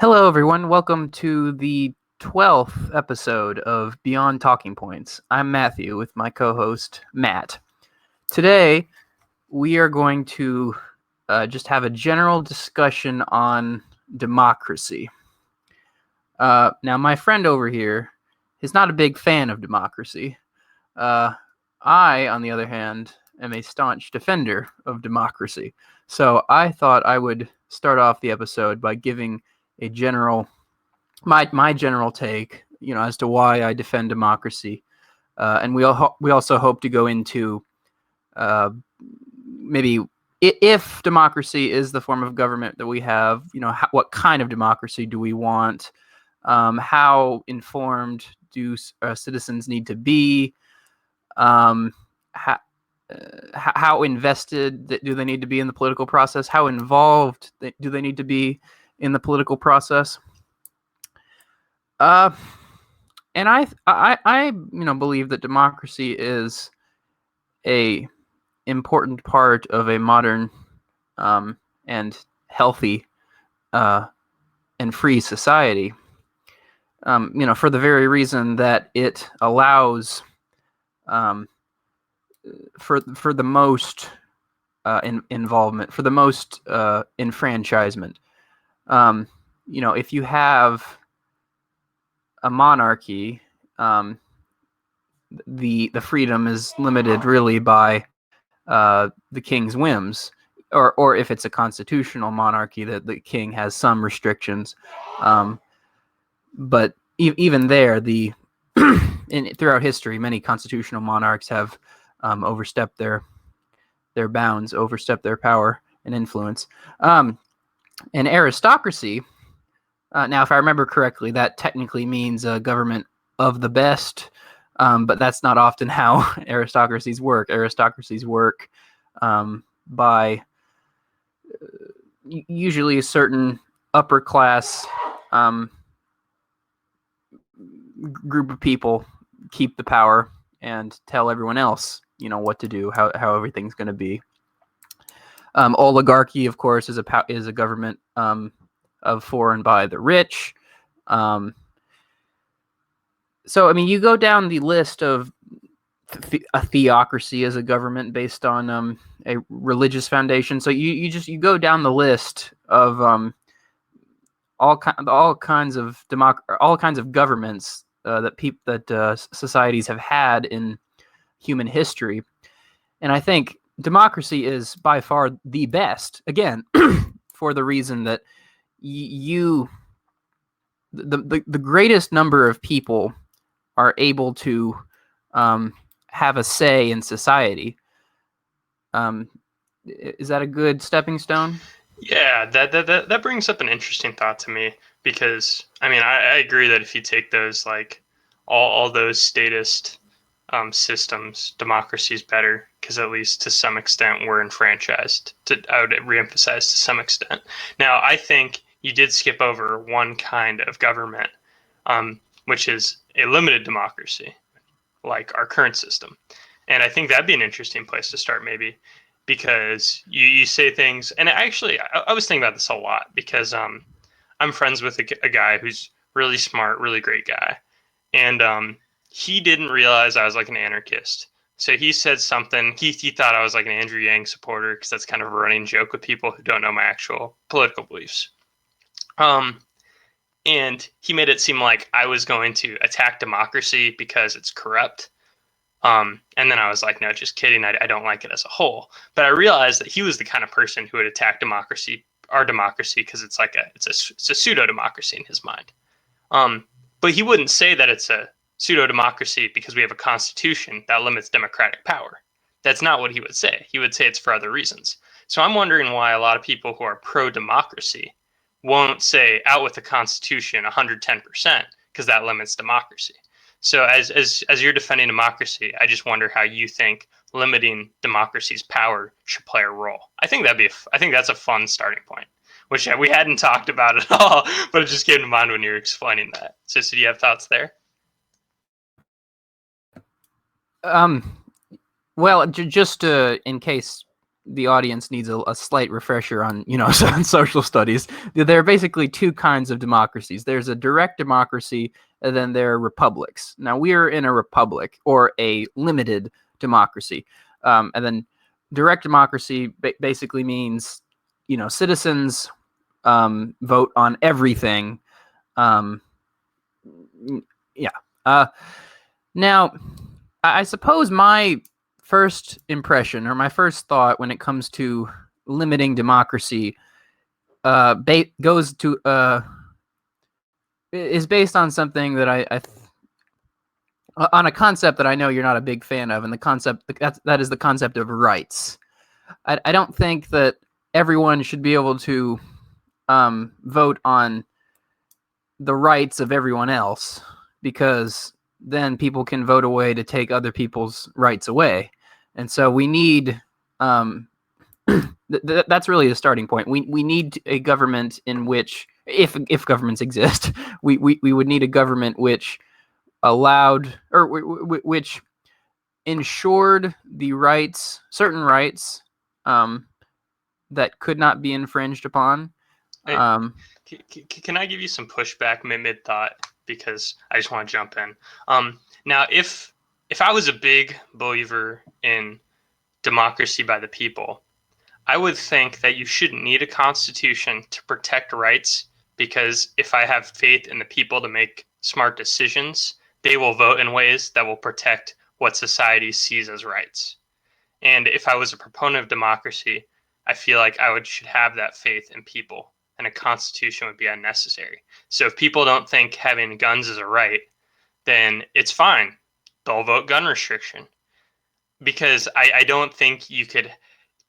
Hello, everyone. Welcome to the 12th episode of Beyond Talking Points. I'm Matthew with my co-host, Matt. Today, we are going to just have a general discussion on democracy. Now, my friend over here is not a big fan of democracy. I, on the other hand, am a staunch defender of democracy. So I thought I would start off the episode by giving a general my general take, as to why I defend democracy, and we also hope to go into maybe if democracy is the form of government that we have, what kind of democracy do we want? How informed do citizens need to be? How invested do they need to be in the political process? How involved do they need to be in the political process? And I believe that democracy is a important part of a modern and healthy and free society. For the very reason that it allows for the most involvement, for the most enfranchisement. If you have a monarchy, the freedom is limited really by the king's whims, or if it's a constitutional monarchy, that the king has some restrictions. But even there, throughout history, many constitutional monarchs have overstepped their bounds, overstepped their power and influence. An aristocracy. Now, if I remember correctly, that technically means a government of the best, but that's not often how aristocracies work. Aristocracies work by usually a certain upper class group of people keep the power and tell everyone else, what to do, how everything's going to be. Oligarchy, of course, is a government of for and by the rich. So, you go down the list of a theocracy as a government based on a religious foundation. So you go down the list of all kinds of governments that societies have had in human history, and I think democracy is by far the best. Again, for the reason that the greatest number of people are able to have a say in society. Is that a good stepping stone? Yeah, that brings up an interesting thought to me, because I agree that if you take those, like all those statist systems, democracy is better, because at least to some extent we're enfranchised. I would reemphasize to some extent. Now, I think you did skip over one kind of government, which is a limited democracy, like our current system. And I think that'd be an interesting place to start, maybe, because you say things. And actually, I was thinking about this a lot, because I'm friends with a guy who's really smart, really great guy. And he didn't realize I was like an anarchist. So he said something. He thought I was like an Andrew Yang supporter, because that's kind of a running joke with people who don't know my actual political beliefs. And he made it seem like I was going to attack democracy because it's corrupt. And then I was like, no, just kidding. I don't like it as a whole. But I realized that he was the kind of person who would attack our democracy, because it's a pseudo democracy in his mind. But he wouldn't say that it's a pseudo democracy because we have a constitution that limits democratic power. That's not what he would say. He would say it's for other reasons. So I'm wondering why a lot of people who are pro democracy won't say out with the Constitution 110%, because that limits democracy. So as you're defending democracy, I just wonder how you think limiting democracy's power should play a role. I think that's a fun starting point, which we hadn't talked about at all, but it just came to mind when you were explaining that. So do you have thoughts there? Well, just in case the audience needs a slight refresher on, on social studies. There are basically two kinds of democracies. There's a direct democracy, and then there are republics. Now, we're in a republic, or a limited democracy. And then direct democracy basically means, citizens vote on everything. Yeah. Now, I suppose my first impression, or my first thought when it comes to limiting democracy is based on something that on a concept that I know you're not a big fan of, and that is the concept of rights. I don't think that everyone should be able to vote on the rights of everyone else, because then people can vote away to take other people's rights away. And so we need that's really a starting point. We need a government in which, if governments exist, we would need a government which allowed, or which ensured the rights, certain rights, that could not be infringed upon. Hey, can I give you some pushback mid thought, because I just want to jump in. Now, if I was a big believer in democracy by the people, I would think that you shouldn't need a constitution to protect rights, because if I have faith in the people to make smart decisions, they will vote in ways that will protect what society sees as rights. And if I was a proponent of democracy, I feel like should have that faith in people, and a constitution would be unnecessary. So if people don't think having guns is a right, then it's fine. They'll vote gun restriction, because I don't think you could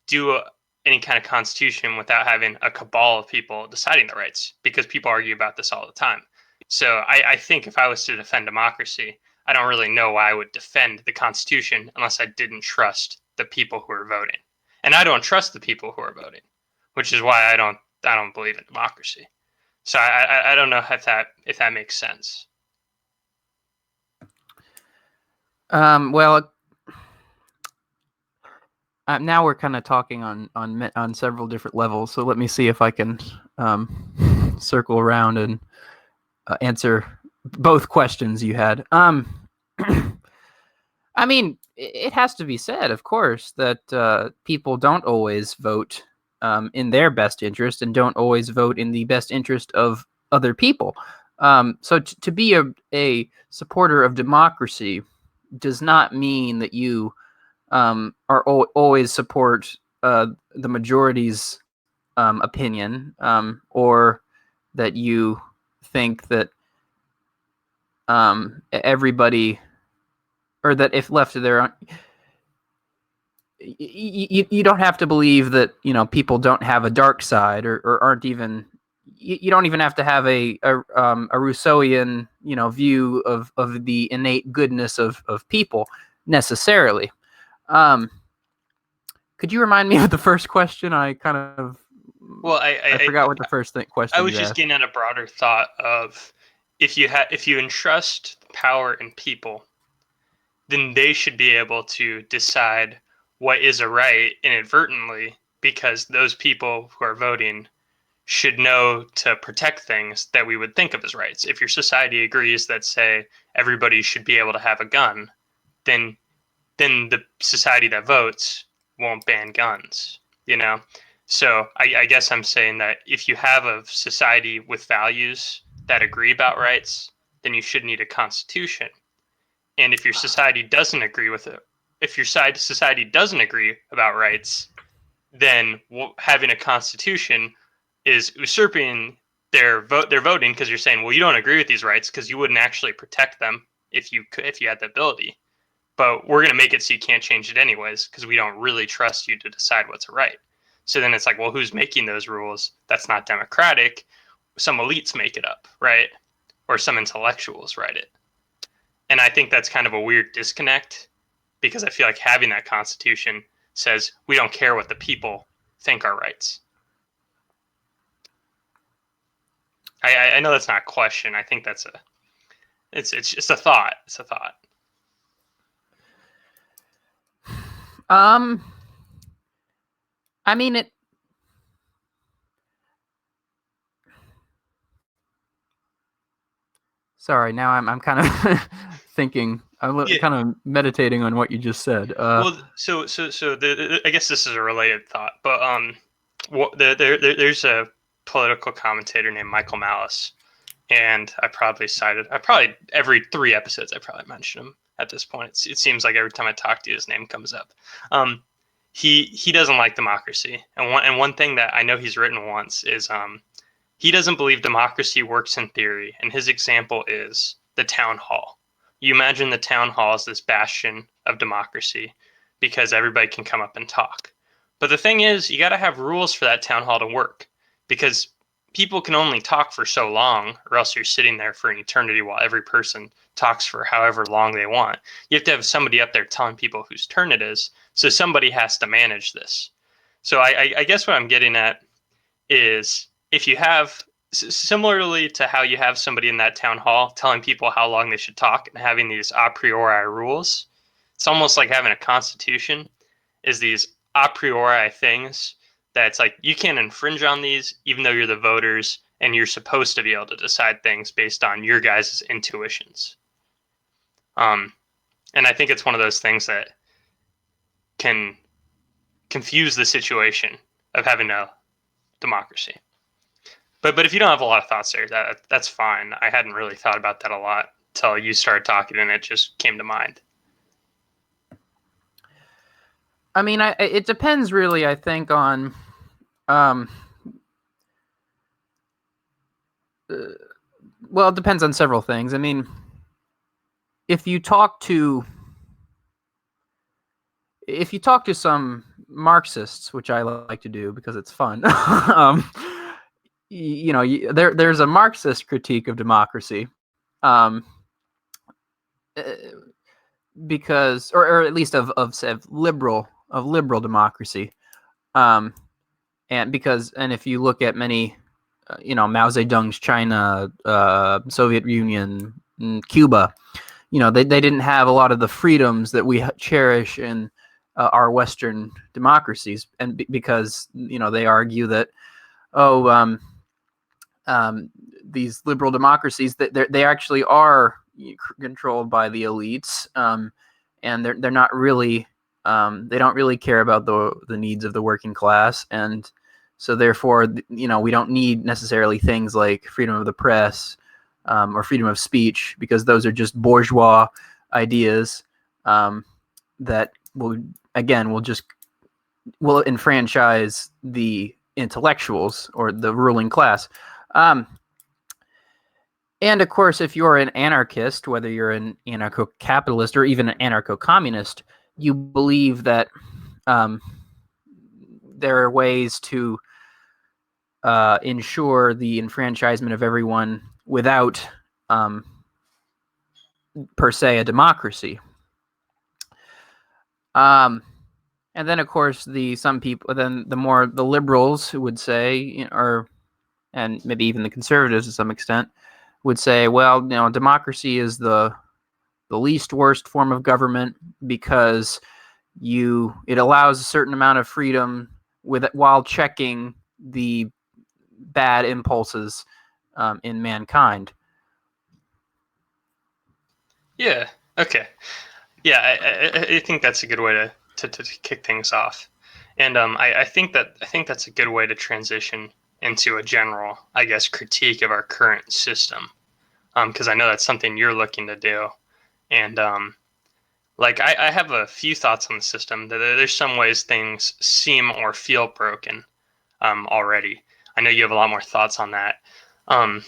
do any kind of constitution without having a cabal of people deciding the rights, because people argue about this all the time. So I think if I was to defend democracy, I don't really know why I would defend the Constitution unless I didn't trust the people who are voting. And I don't trust the people who are voting, which is why I don't believe in democracy. So I don't know if that makes sense. Well, now we're kind of talking on several different levels. So let me see if I can circle around and answer both questions you had. I mean, it has to be said, of course, that people don't always vote in their best interest, and don't always vote in the best interest of other people. So to be a supporter of democracy does not mean that you always support the majority's opinion, or that you think that everybody, or that if left to their own, you don't have to believe that people don't have a dark side, or aren't even. You don't even have to have a Rousseauian view of the innate goodness of people necessarily. Could you remind me of the first question? I kind of I forgot what the first question. I was just getting at a broader thought of, if you entrust power in people, then they should be able to decide what is a right inadvertently, because those people who are voting should know to protect things that we would think of as rights. If your society agrees that, say, everybody should be able to have a gun, then the society that votes won't ban guns, So I guess I'm saying that if you have a society with values that agree about rights, then you should need a constitution. And if your society doesn't agree with it, if your society doesn't agree about rights, then having a constitution is usurping their vote. They're voting because you're saying, well, you don't agree with these rights because you wouldn't actually protect them if you had the ability. But we're going to make it so you can't change it anyways, because we don't really trust you to decide what's a right. So then it's like, well, who's making those rules? That's not democratic. Some elites make it up, right? Or some intellectuals write it. And I think that's kind of a weird disconnect, because I feel like having that constitution says we don't care what the people think are rights. I know that's not a question. I think it's just a thought. It's a thought. I mean, it. Sorry, now I'm kind of thinking. I'm Yeah. kind of meditating on what you just said. Well, I guess this is a related thought, but there's a political commentator named Michael Malice, and I probably every 3 episodes I probably mention him at this point. It seems like every time I talk to you, his name comes up. Um, he doesn't like democracy, and one thing that I know he's written once is he doesn't believe democracy works in theory, and his example is the town hall. You imagine the town hall as this bastion of democracy because everybody can come up and talk. But the thing is, you got to have rules for that town hall to work because people can only talk for so long, or else you're sitting there for an eternity while every person talks for however long they want. You have to have somebody up there telling people whose turn it is, so somebody has to manage this. So I guess what I'm getting at is if you have similarly to how you have somebody in that town hall telling people how long they should talk and having these a priori rules, it's almost like having a constitution is these a priori things that it's like you can't infringe on these even though you're the voters and you're supposed to be able to decide things based on your guys' intuitions. um, and I think it's one of those things that can confuse the situation of having a democracy. But if you don't have a lot of thoughts there, that's fine. I hadn't really thought about that a lot until you started talking, and it just came to mind. I mean, it depends really. I think on, um, well, it depends on several things. I mean, if you talk to some Marxists, which I like to do because it's fun, there's a Marxist critique of democracy, um, because, or at least of liberal democracy, and if you look at many, Mao Zedong's China, Soviet Union, Cuba, they didn't have a lot of the freedoms that we cherish in our Western democracies, and because they argue that, oh, these liberal democracies, that they actually are controlled by the elites, and they're not really, they don't really care about the needs of the working class, and so therefore we don't need necessarily things like freedom of the press, or freedom of speech, because those are just bourgeois ideas, that will enfranchise the intellectuals or the ruling class. And of course, if you're an anarchist, whether you're an anarcho-capitalist or even an anarcho-communist, you believe that, there are ways to ensure the enfranchisement of everyone without, per se, a democracy. And then, of course, the liberals who would say, and maybe even the conservatives to some extent, would say, well, democracy is the least worst form of government because it allows a certain amount of freedom while checking the bad impulses, in mankind. Yeah. Okay. Yeah. I think that's a good way to kick things off, and I think that's a good way to transition into a general, I guess, critique of our current system, because I know that's something you're looking to do, and like I have a few thoughts on the system. There's some ways things seem or feel broken, already. I know you have a lot more thoughts on that, um,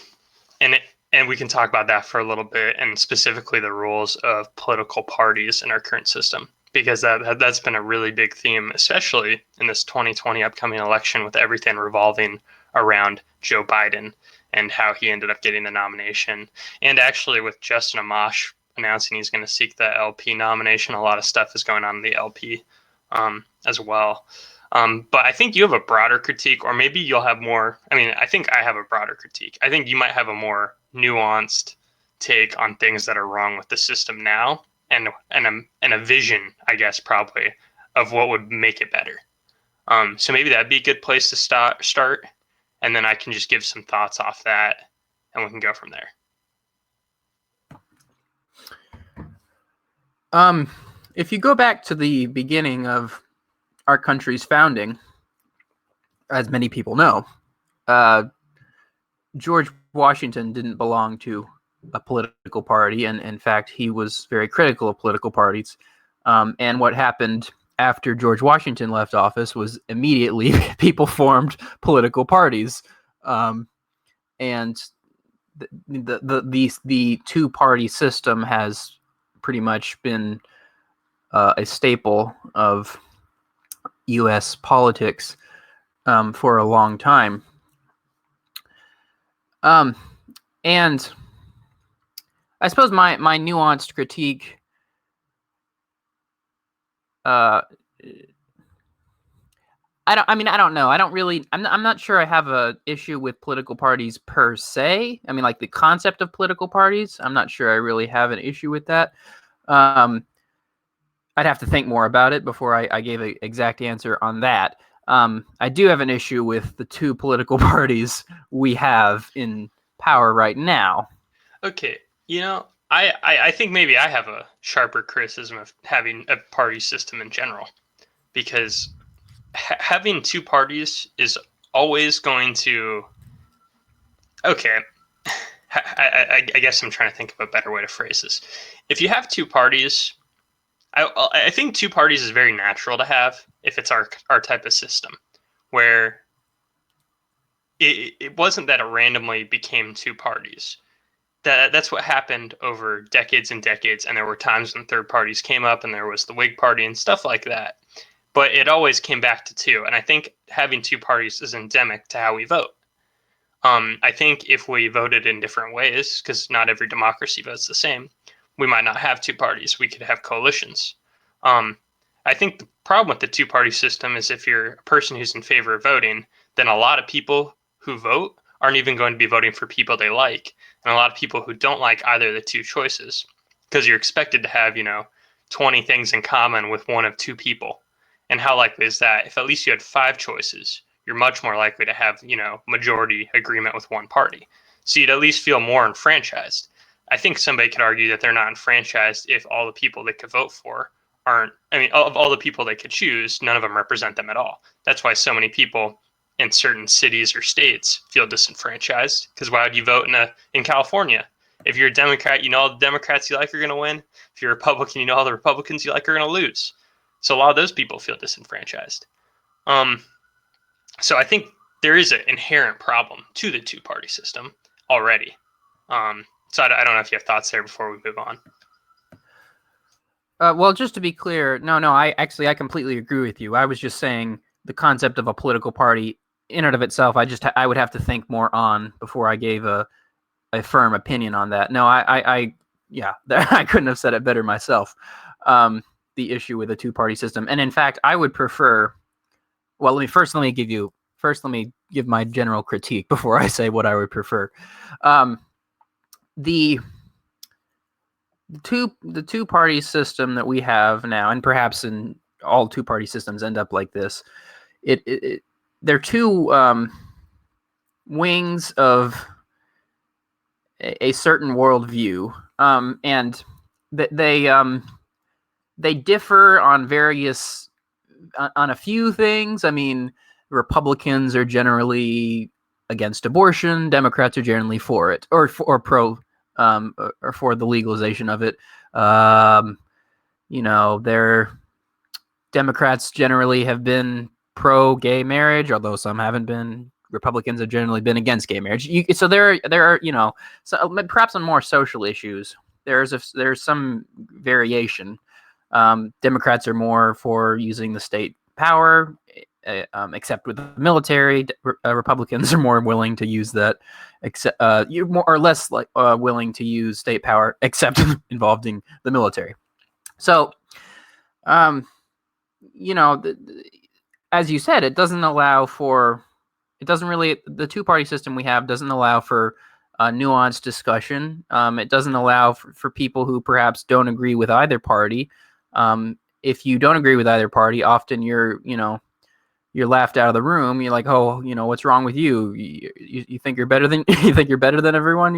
and we can talk about that for a little bit, and specifically the rules of political parties in our current system, because that's been a really big theme, especially in this 2020 upcoming election, with everything revolving around Joe Biden and how he ended up getting the nomination, and actually with Justin Amash announcing he's going to seek the LP nomination. A lot of stuff is going on in the LP, as well. But I think you have a broader critique, or maybe you'll have more. I mean, I think I have a broader critique. I think you might have a more nuanced take on things that are wrong with the system now, and a vision, I guess, probably of what would make it better. So maybe that'd be a good place to start, and then I can just give some thoughts off that, and we can go from there. If you go back to the beginning of our country's founding, as many people know, George Washington didn't belong to a political party, and in fact, he was very critical of political parties. And what happened after George Washington left office was immediately people formed political parties, and the two-party system has pretty much been a staple of U.S. politics for a long time. And I suppose my nuanced critique, I don't know. I'm not sure I have a issue with political parties per se. I mean, like the concept of political parties, I'm not sure I really have an issue with that. I'd have to think more about it before I gave an exact answer on that. I do have an issue with the two political parties we have in power right now. Okay, I think maybe I have a sharper criticism of having a party system in general, because having two parties is always going to. Okay, I guess I'm trying to think of a better way to phrase this. If you have two parties, I think two parties is very natural to have if it's our type of system, where it wasn't that it randomly became two parties. That's what happened over decades and decades, and there were times when third parties came up, and there was the Whig Party and stuff like that. But it always came back to two, and I think having two parties is endemic to how we vote. I think if we voted in different ways, because not every democracy votes the same, we might not have two parties. We could have coalitions. I think the problem with the two-party system is if you're a person who's in favor of voting, then a lot of people who vote aren't even going to be voting for people they like, and a lot of people who don't like either of the two choices, because you're expected to have 20 things in common with one of two people. And how likely is that? If at least you had 5 choices, you're much more likely to have majority agreement with one party, so you'd at least feel more enfranchised. I think somebody could argue that they're not enfranchised if all the people they could vote for aren't. I mean, of all the people they could choose, none of them represent them at all. That's why so many people in certain cities or states feel disenfranchised, because why would you vote in California? If you're a Democrat, all the Democrats you like are going to win. If you're a Republican, all the Republicans you like are going to lose. So a lot of those people feel disenfranchised. So I think there is an inherent problem to the two-party system already. So I don't know if you have thoughts there before we move on. Well, just to be clear, no, I completely agree with you. I was just saying the concept of a political party in and of itself, I would have to think more on before I gave a firm opinion on that. No, I couldn't have said it better myself. The issue with a two-party system, and in fact, I would prefer. Well, let me give my general critique before I say what I would prefer. The two-party system that we have now, and perhaps in all two-party systems end up like this. They're two wings of a certain worldview, and they differ on a few things. I mean, Republicans are generally against abortion. Democrats are generally for it, or pro, or for the legalization of it. Democrats generally have been pro-gay marriage, although some haven't been. Republicans have generally been against gay marriage. So there are, so perhaps on more social issues, there's some variation. Democrats are more for using the state power, except with the military. Republicans are more willing to use that, except more or less willing to use state power, except involving the military. So, as you said, the two-party system we have doesn't allow for nuanced discussion. It doesn't allow for people who perhaps don't agree with either party. If you don't agree with either party, often you're you're laughed out of the room. You're like, oh, what's wrong with you? You think you're better than you think you're better than everyone,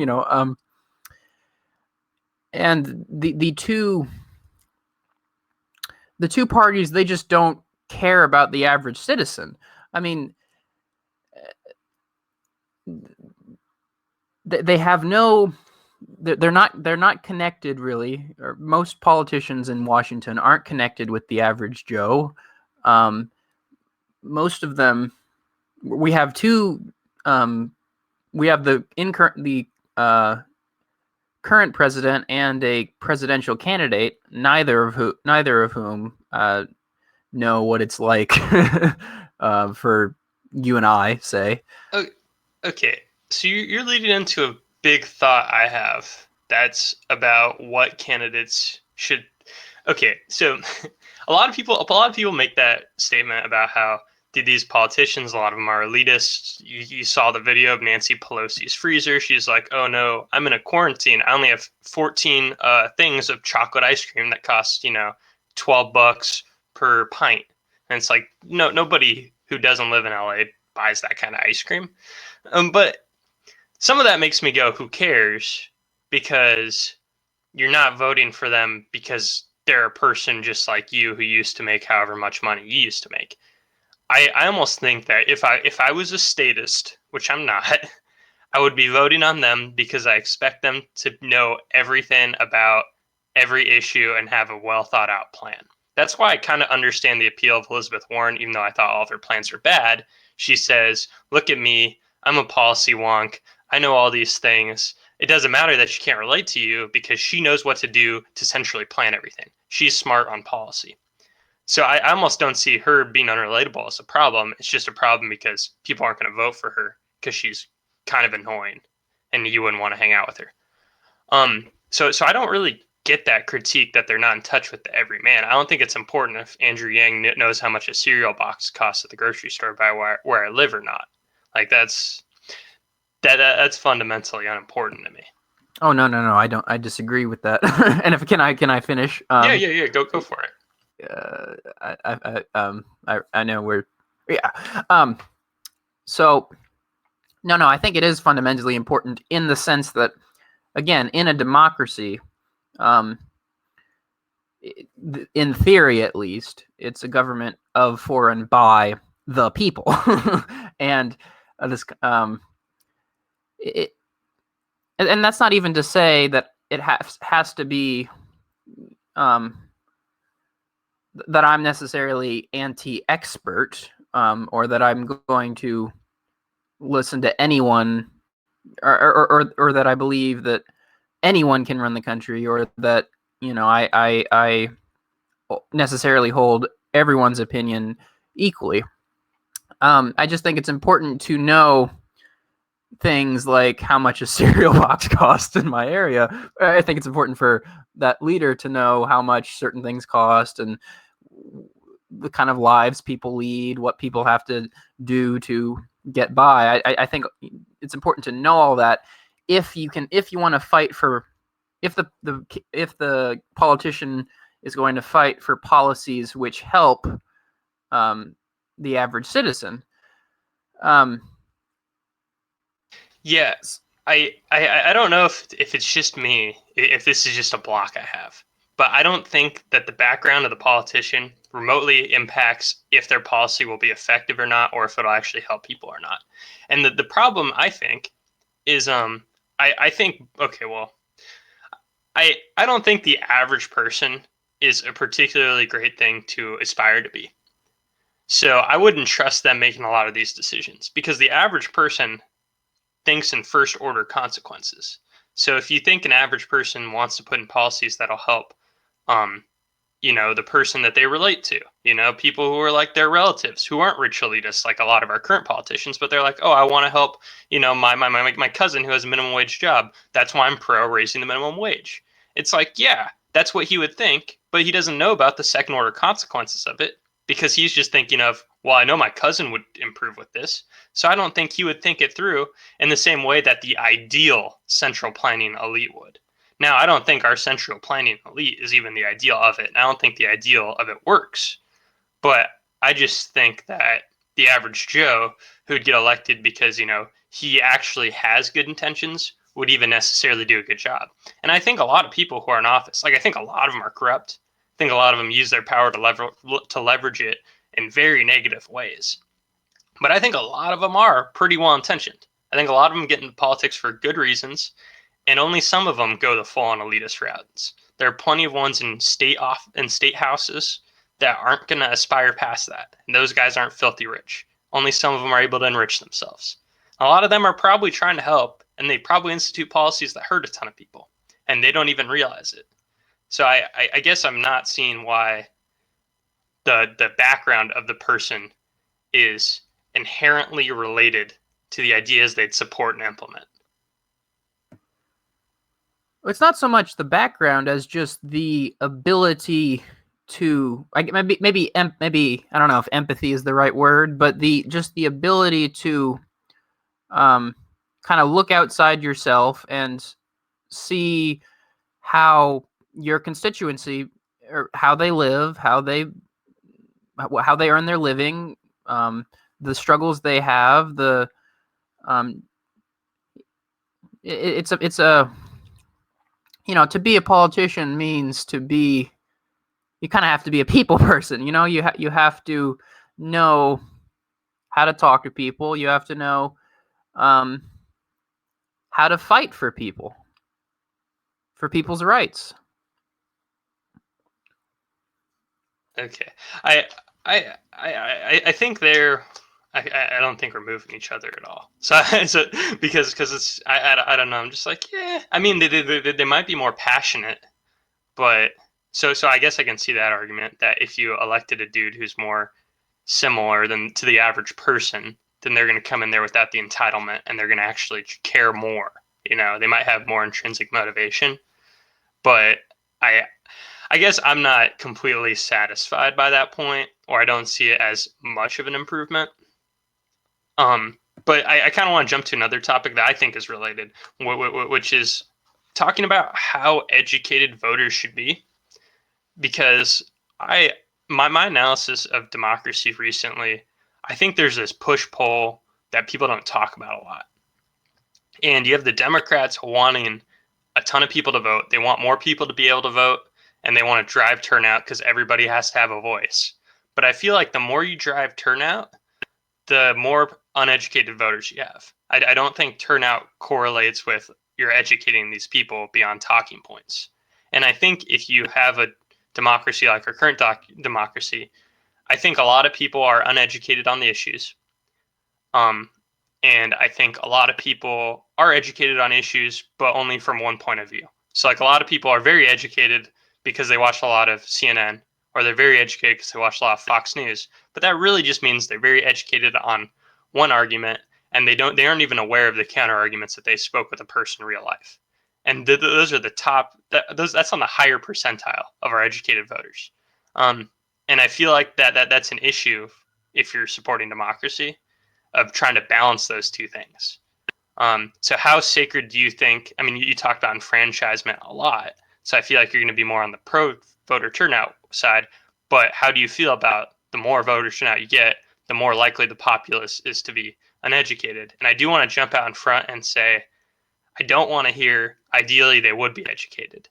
and the two parties, they just don't care about the average citizen. I mean, they have no. They're not connected really, or most politicians in Washington aren't connected with the average Joe. Most of them, we have two. We have the current president and a presidential candidate, neither of whom know what it's like for you and I, say. Okay, so you're leading into a big thought I have. That's about what candidates should. Okay, so a lot of people make that statement about how these politicians, a lot of them are elitists. You saw the video of Nancy Pelosi's freezer. She's like, "Oh no, I'm in a quarantine. I only have 14 things of chocolate ice cream that cost $12 per pint." And it's like, nobody who doesn't live in LA buys that kind of ice cream. But some of that makes me go, who cares? Because you're not voting for them because they're a person just like you who used to make however much money you used to make. I almost think that if I was a statist, which I'm not, I would be voting on them because I expect them to know everything about every issue and have a well thought out plan. That's why I kind of understand the appeal of Elizabeth Warren, even though I thought all of her plans are bad. She says, "Look at me. I'm a policy wonk. I know all these things." It doesn't matter that she can't relate to you because she knows what to do to centrally plan everything. She's smart on policy. So I almost don't see her being unrelatable as a problem. It's just a problem because people aren't going to vote for her because she's kind of annoying and you wouldn't want to hang out with her. So I don't really get that critique that they're not in touch with the everyman. I don't think it's important if Andrew Yang knows how much a cereal box costs at the grocery store by where I live or not. Like that's fundamentally unimportant to me. Oh no, I disagree with that. And if can I finish? Yeah. Go for it. I know we're so no, I think it is fundamentally important in the sense that, again, in a democracy, in theory at least, it's a government of, for, and by the people. And this it and that's not even to say that it has to be that I'm necessarily anti-expert, or that I'm going to listen to anyone, or that I believe that anyone can run the country, or that I necessarily hold everyone's opinion equally. I just think it's important to know things like how much a cereal box costs in my area. I think it's important for that leader to know how much certain things cost and the kind of lives people lead, what people have to do to get by. I think it's important to know all that if you want to fight for, if the politician is going to fight for policies which help the average citizen. Yes, I don't know if it's just me, if this is just a block I have, but I don't think that the background of the politician remotely impacts if their policy will be effective or not, or if it'll actually help people or not. And the problem I think is I think, okay, well, I don't think the average person is a particularly great thing to aspire to be. So I wouldn't trust them making a lot of these decisions because the average person thinks in first order consequences. So if you think an average person wants to put in policies that'll help, the person that they relate to, people who are like their relatives who aren't rich elitists like a lot of our current politicians, but they're like, oh, I want to help, my cousin who has a minimum wage job. That's why I'm pro raising the minimum wage. It's like, yeah, that's what he would think, but he doesn't know about the second order consequences of it because he's just thinking of, well, I know my cousin would improve with this. So I don't think he would think it through in the same way that the ideal central planning elite would. Now, I don't think our central planning elite is even the ideal of it. And I don't think the ideal of it works. But I just think that the average Joe who'd get elected because, he actually has good intentions would even necessarily do a good job. And I think a lot of people who are in office, I think a lot of them are corrupt. I think a lot of them use their power to leverage it in very negative ways. But I think a lot of them are pretty well intentioned. I think a lot of them get into politics for good reasons, and only some of them go the full-on elitist routes. There are plenty of ones in state houses that aren't going to aspire past that. And those guys aren't filthy rich. Only some of them are able to enrich themselves. A lot of them are probably trying to help, and they probably institute policies that hurt a ton of people, and they don't even realize it. So I guess I'm not seeing why the background of the person is inherently related to the ideas they'd support and implement. It's not so much the background as just the ability to, maybe I don't know if empathy is the right word, but the ability to kind of look outside yourself and see how your constituency, or how they live, how they earn their living, the struggles they have, it's a to be a politician means you kind of have to be a people person. You have to know how to talk to people. You have to know how to fight for people's rights. Okay, I think they're. I don't think we're moving each other at all. So because it's I don't know. I'm just like, yeah. I mean, they might be more passionate, but so I guess I can see that argument that if you elected a dude who's more similar than to the average person, then they're going to come in there without the entitlement, and they're going to actually care more. They might have more intrinsic motivation, but I guess I'm not completely satisfied by that point, or I don't see it as much of an improvement. But I kind of want to jump to another topic that I think is related, which is talking about how educated voters should be. Because my analysis of democracy recently, I think there's this push-pull that people don't talk about a lot. And you have the Democrats wanting a ton of people to vote. They want more people to be able to vote, and they want to drive turnout because everybody has to have a voice. But I feel like the more you drive turnout, the more uneducated voters you have. I don't think turnout correlates with you're educating these people beyond talking points. And I think if you have a democracy like our current democracy, I think a lot of people are uneducated on the issues. And I think a lot of people are educated on issues, but only from one point of view. So like a lot of people are very educated because they watch a lot of CNN, or they're very educated because they watch a lot of Fox News. But that really just means they're very educated on one argument, and they aren't even aware of the counter arguments that they spoke with a person in real life. And those are the top. That's on the higher percentile of our educated voters. And I feel like that's an issue if you're supporting democracy, of trying to balance those two things. So how sacred do you think? I mean, you talked about enfranchisement a lot, so I feel like you're going to be more on the pro voter turnout side. But how do you feel about the more voter turnout you get, the more likely the populace is to be uneducated? And I do want to jump out in front and say, I don't want to hear ideally they would be educated,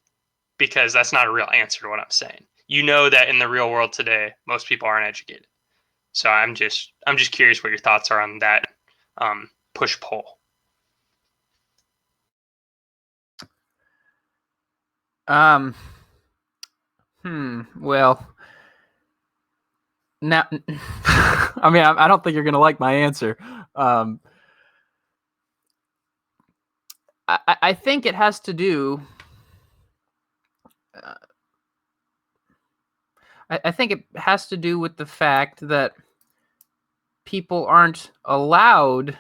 because that's not a real answer to what I'm saying. That in the real world today, most people aren't educated. So I'm just curious what your thoughts are on that push pull. Well, now, I mean, I don't think you're gonna like my answer. I think it has to do. I think it has to do with the fact that people aren't allowed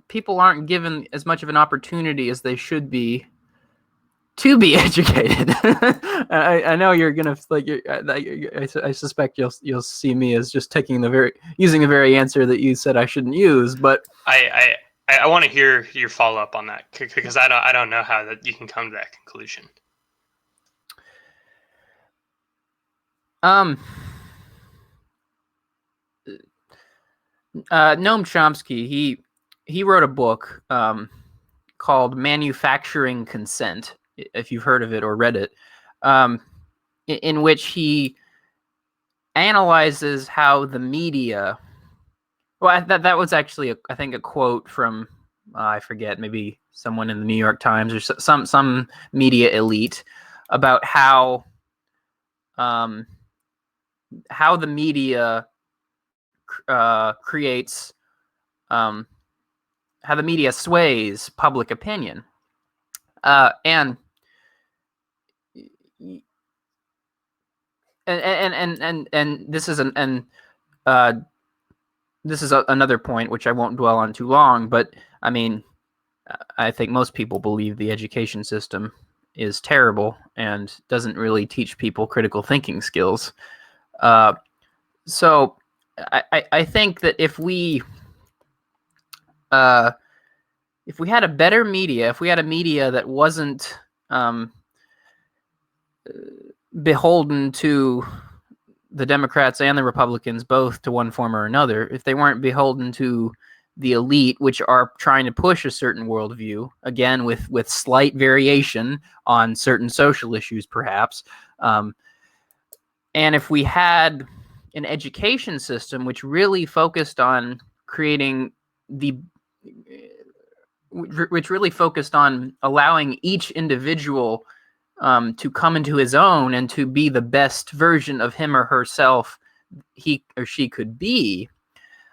people aren't given as much of an opportunity as they should be to be educated. I know you're gonna I suspect you'll see me as just using the very answer that you said I shouldn't use, but I want to hear your follow up on that, because I don't know how that you can come to that conclusion. Noam Chomsky, he wrote a book called Manufacturing Consent, if you've heard of it or read it, in which he analyzes how the media. Well, that was actually, I think, a quote from I forget, maybe someone in the New York Times or some media elite about how the media creates how the media sways public opinion, and this is another point which I won't dwell on too long, but I mean, I think most people believe the education system is terrible and doesn't really teach people critical thinking skills. So I think that if we had a better media, if we had a media that wasn't beholden to the Democrats and the Republicans, both to one form or another, if they weren't beholden to the elite, which are trying to push a certain worldview, again, with slight variation on certain social issues, perhaps, and if we had an education system which really focused on creating which really focused on allowing each individual to come into his own and to be the best version of him or herself he or she could be,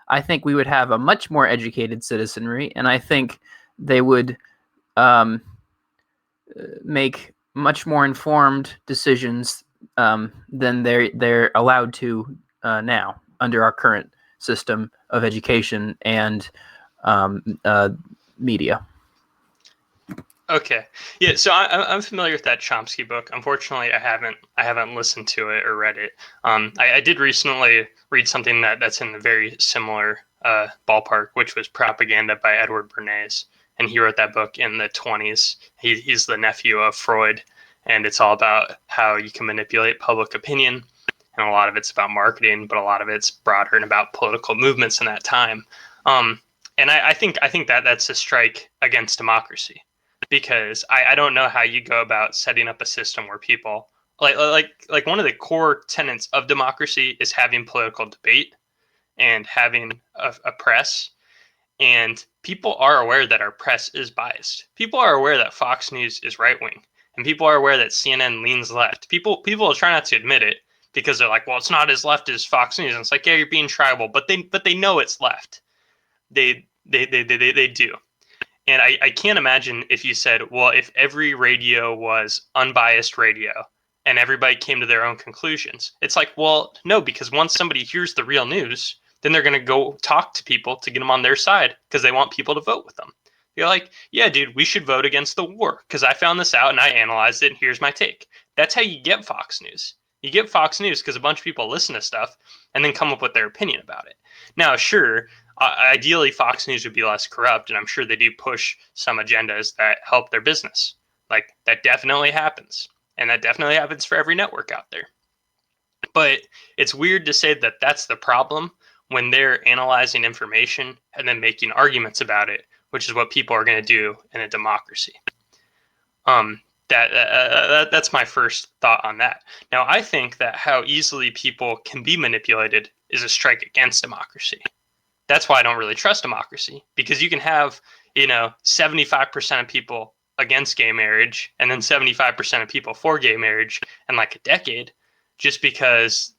I think we would have a much more educated citizenry, and I think they would make much more informed decisions than they're allowed to now under our current system of education and media. Okay, yeah. So I'm familiar with that Chomsky book. Unfortunately, I haven't listened to it or read it. I did recently read something that's in the very similar ballpark, which was Propaganda by Edward Bernays, and he wrote that book in the 1920s. He's the nephew of Freud, and it's all about how you can manipulate public opinion, and a lot of it's about marketing, but a lot of it's broader and about political movements in that time. And I think that's a strike against democracy, because I don't know how you go about setting up a system where people like one of the core tenets of democracy is having political debate and having a press, and people are aware that our press is biased. People are aware that Fox News is right wing, and people are aware that CNN leans left. People try not to admit it because they're like, well, it's not as left as Fox News, and it's like, yeah, you're being tribal, but they know it's left. They do. And I can't imagine if you said, well, if every radio was unbiased radio and everybody came to their own conclusions. It's like, well, no, because once somebody hears the real news, then they're going to go talk to people to get them on their side because they want people to vote with them. You're like, yeah, dude, we should vote against the war because I found this out and I analyzed it and here's my take. That's how you get Fox News. You get Fox News because a bunch of people listen to stuff and then come up with their opinion about it. Now, sure, ideally Fox News would be less corrupt, and I'm sure they do push some agendas that help their business. Like, that definitely happens, and that definitely happens for every network out there. But it's weird to say that that's the problem when they're analyzing information and then making arguments about it, which is what people are going to do in a democracy. That's my first thought on that. Now, I think that how easily people can be manipulated is a strike against democracy. That's why I don't really trust democracy, because you can have, 75% of people against gay marriage and then 75% of people for gay marriage in like a decade, just because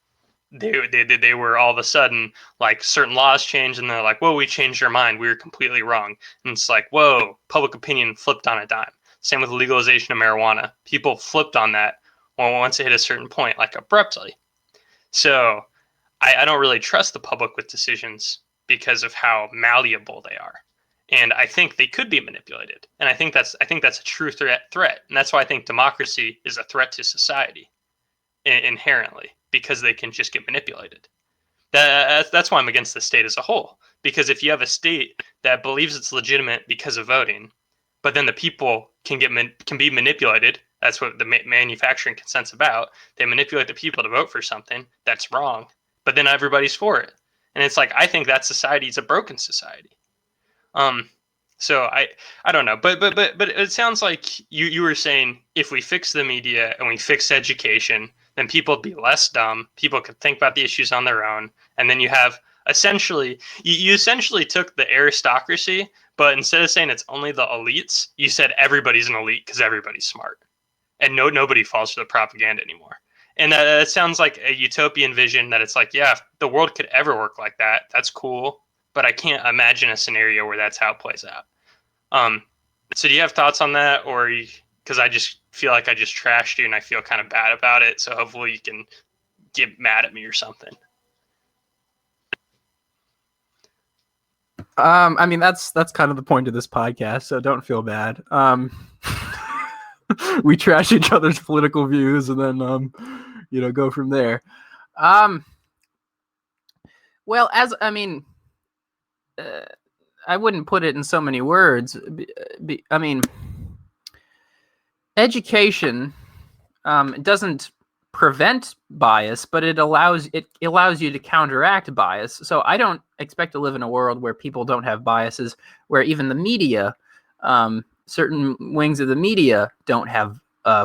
they were all of a sudden like certain laws changed and they're like, whoa, we changed our mind. We were completely wrong. And it's like, whoa, public opinion flipped on a dime. Same with legalization of marijuana. People flipped on that once it hit a certain point, like abruptly. So I don't really trust the public with decisions because of how malleable they are. And I think they could be manipulated. And I think that's a true threat. And that's why I think democracy is a threat to society inherently, because they can just get manipulated. That's why I'm against the state as a whole. Because if you have a state that believes it's legitimate because of voting, but then the people can be manipulated That's what the manufacturing consent's about. They manipulate the people to vote for something that's wrong, but then everybody's for it. And it's like, I think that society is a broken society. So I don't know, but it sounds like you were saying if we fix the media and we fix education, then people would be less dumb. People could think about the issues on their own, and then you have essentially you essentially took the aristocracy, but instead of saying it's only the elites, you said everybody's an elite because everybody's smart, and nobody falls for the propaganda anymore. And that sounds like a utopian vision that it's like, yeah, if the world could ever work like that, that's cool. But I can't imagine a scenario where that's how it plays out. So do you have thoughts on that, or because I just feel like I just trashed you and I feel kind of bad about it. So hopefully you can get mad at me or something. I mean, that's kind of the point of this podcast, so don't feel bad. We trash each other's political views and then go from there. Well, I wouldn't put it in so many words. I mean, education doesn't prevent bias, but it allows you to counteract bias. So I don't expect to live in a world where people don't have biases, where even the media, certain wings of the media, don't have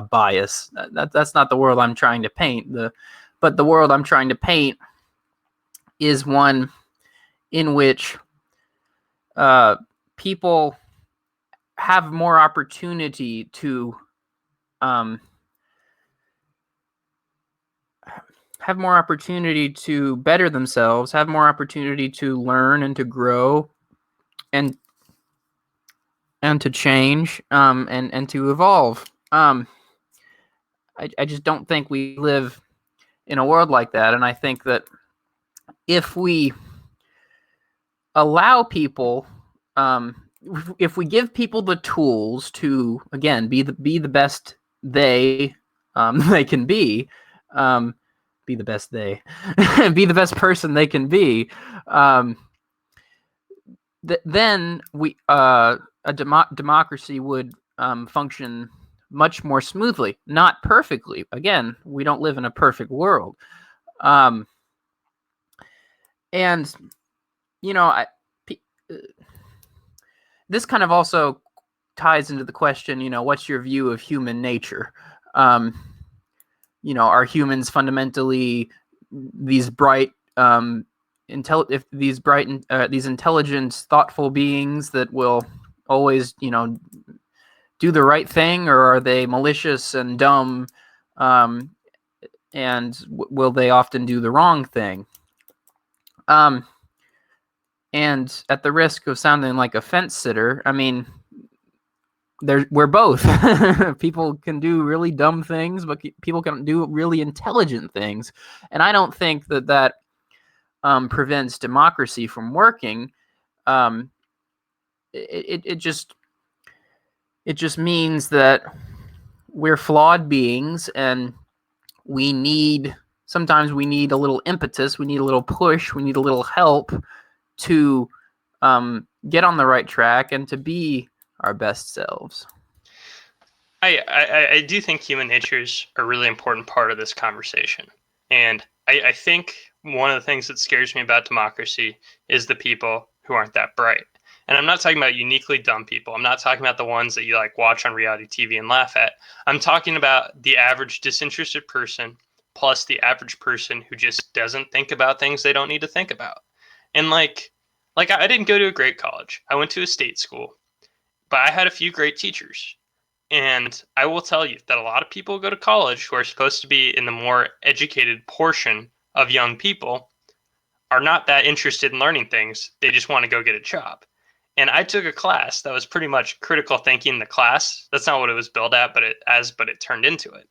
bias. That's not the world I'm trying to paint. But the world I'm trying to paint is one in which people have more opportunity to better themselves, have more opportunity to learn and to grow and to change, and to evolve. I just don't think we live in a world like that, and I think that if we allow people, if we give people the tools to, again, be the best they can be, be the best they, be the best person they can be, then a democracy would function much more smoothly. Not perfectly. Again, we don't live in a perfect world. And this kind of also ties into the question, what's your view of human nature? Are humans fundamentally these bright, these intelligent, thoughtful beings that will always, do the right thing, or are they malicious and dumb, and will they often do the wrong thing? And at the risk of sounding like a fence sitter, I mean, we're both. People can do really dumb things, but people can do really intelligent things. And I don't think that prevents democracy from working. It just means that we're flawed beings, and sometimes we need a little impetus, we need a little push, we need a little help to get on the right track and to be our best selves. I do think human nature is a really important part of this conversation. And I think one of the things that scares me about democracy is the people who aren't that bright. And I'm not talking about uniquely dumb people. I'm not talking about the ones that you like watch on reality TV and laugh at. I'm talking about the average disinterested person plus the average person who just doesn't think about things they don't need to think about. And like I didn't go to a great college. I went to a state school, but I had a few great teachers. And I will tell you that a lot of people go to college who are supposed to be in the more educated portion of young people are not that interested in learning things. They just want to go get a job. And I took a class that was pretty much critical thinking. The class, that's not what it was billed at, but it turned into it.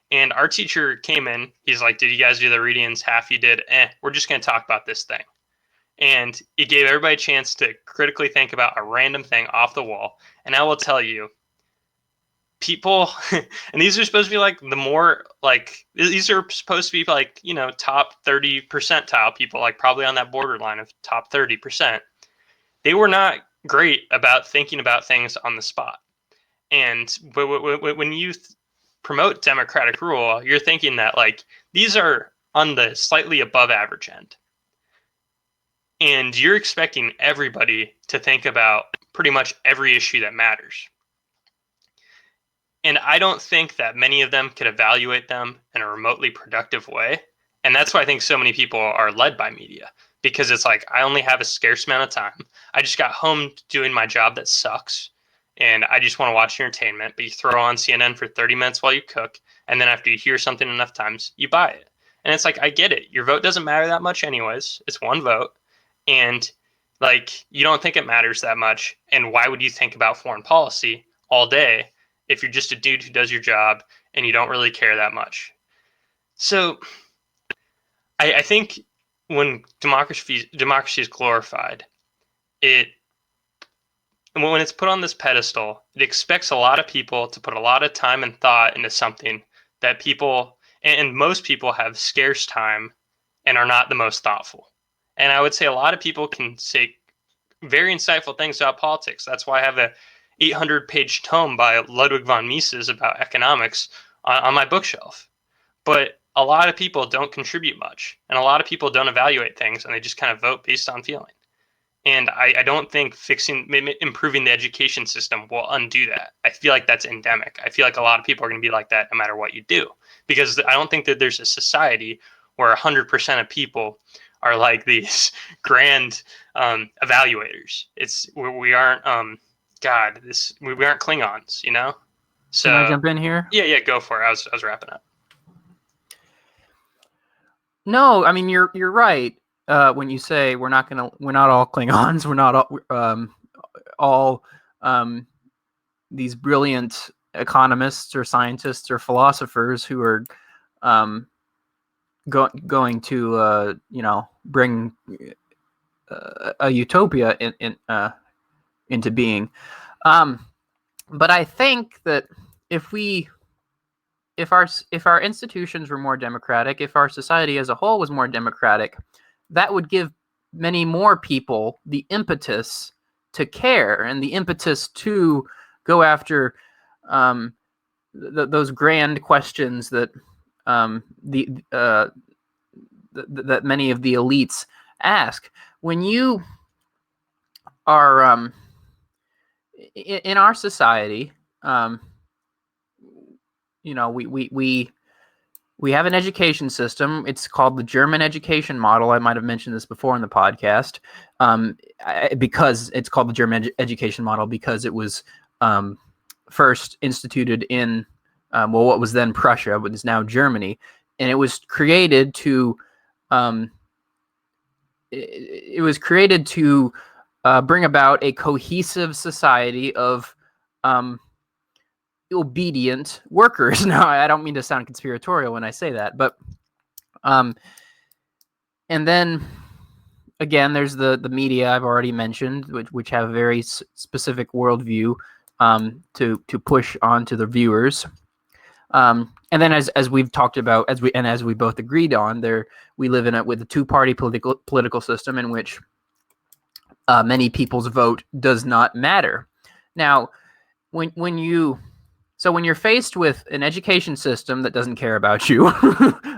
And our teacher came in. He's like, "Did you guys do the readings? Half you did. We're just going to talk about this thing." And he gave everybody a chance to critically think about a random thing off the wall. And I will tell you, people, and these are supposed to be like these are supposed to be like, top 30 percentile people, like probably on that borderline of top 30%. They were not great about thinking about things on the spot. And when you promote democratic rule, you're thinking that like these are on the slightly above average end. And you're expecting everybody to think about pretty much every issue that matters. And I don't think that many of them could evaluate them in a remotely productive way. And that's why I think so many people are led by media, because it's like, I only have a scarce amount of time. I just got home doing my job that sucks. And I just want to watch entertainment, but you throw on CNN for 30 minutes while you cook. And then after you hear something enough times, you buy it. And it's like, I get it. Your vote doesn't matter that much anyways. It's one vote. And like, you don't think it matters that much. And why would you think about foreign policy all day if you're just a dude who does your job and you don't really care that much? So I think when democracy is glorified, when it's put on this pedestal, it expects a lot of people to put a lot of time and thought into something that people, and most people have scarce time and are not the most thoughtful. And I would say a lot of people can say very insightful things about politics. That's why I have a 800-page tome by Ludwig von Mises about economics on my bookshelf. But a lot of people don't contribute much, and a lot of people don't evaluate things, and they just kind of vote based on feeling. And I don't think improving the education system will undo that. I feel like that's endemic. I feel like a lot of people are going to be like that no matter what you do, because I don't think that there's a society where 100% of people are like these grand evaluators. We aren't we aren't Klingons, you know. So can I jump in here? Yeah, go for it. I was wrapping up. No, I mean you're right when you say we're not all Klingons. We're not all these brilliant economists or scientists or philosophers who are going to bring a utopia into being. But I think that if our institutions were more democratic, if our society as a whole was more democratic, that would give many more people the impetus to care and the impetus to go after those grand questions that that many of the elites ask. When you are in our society, we have an education system. It's called the German education model. I might have mentioned this before in the podcast, because it's called the German education model because it was first instituted in what was then Prussia, but is now Germany, and it was created to bring about a cohesive society of obedient workers. Now, I don't mean to sound conspiratorial when I say that, but and then again, there's the media I've already mentioned, which have a very specific worldview to push onto the viewers. And then as we've talked about, as we both agreed on, we live with a two-party political system in which many people's vote does not matter. Now, when you're faced with an education system that doesn't care about you,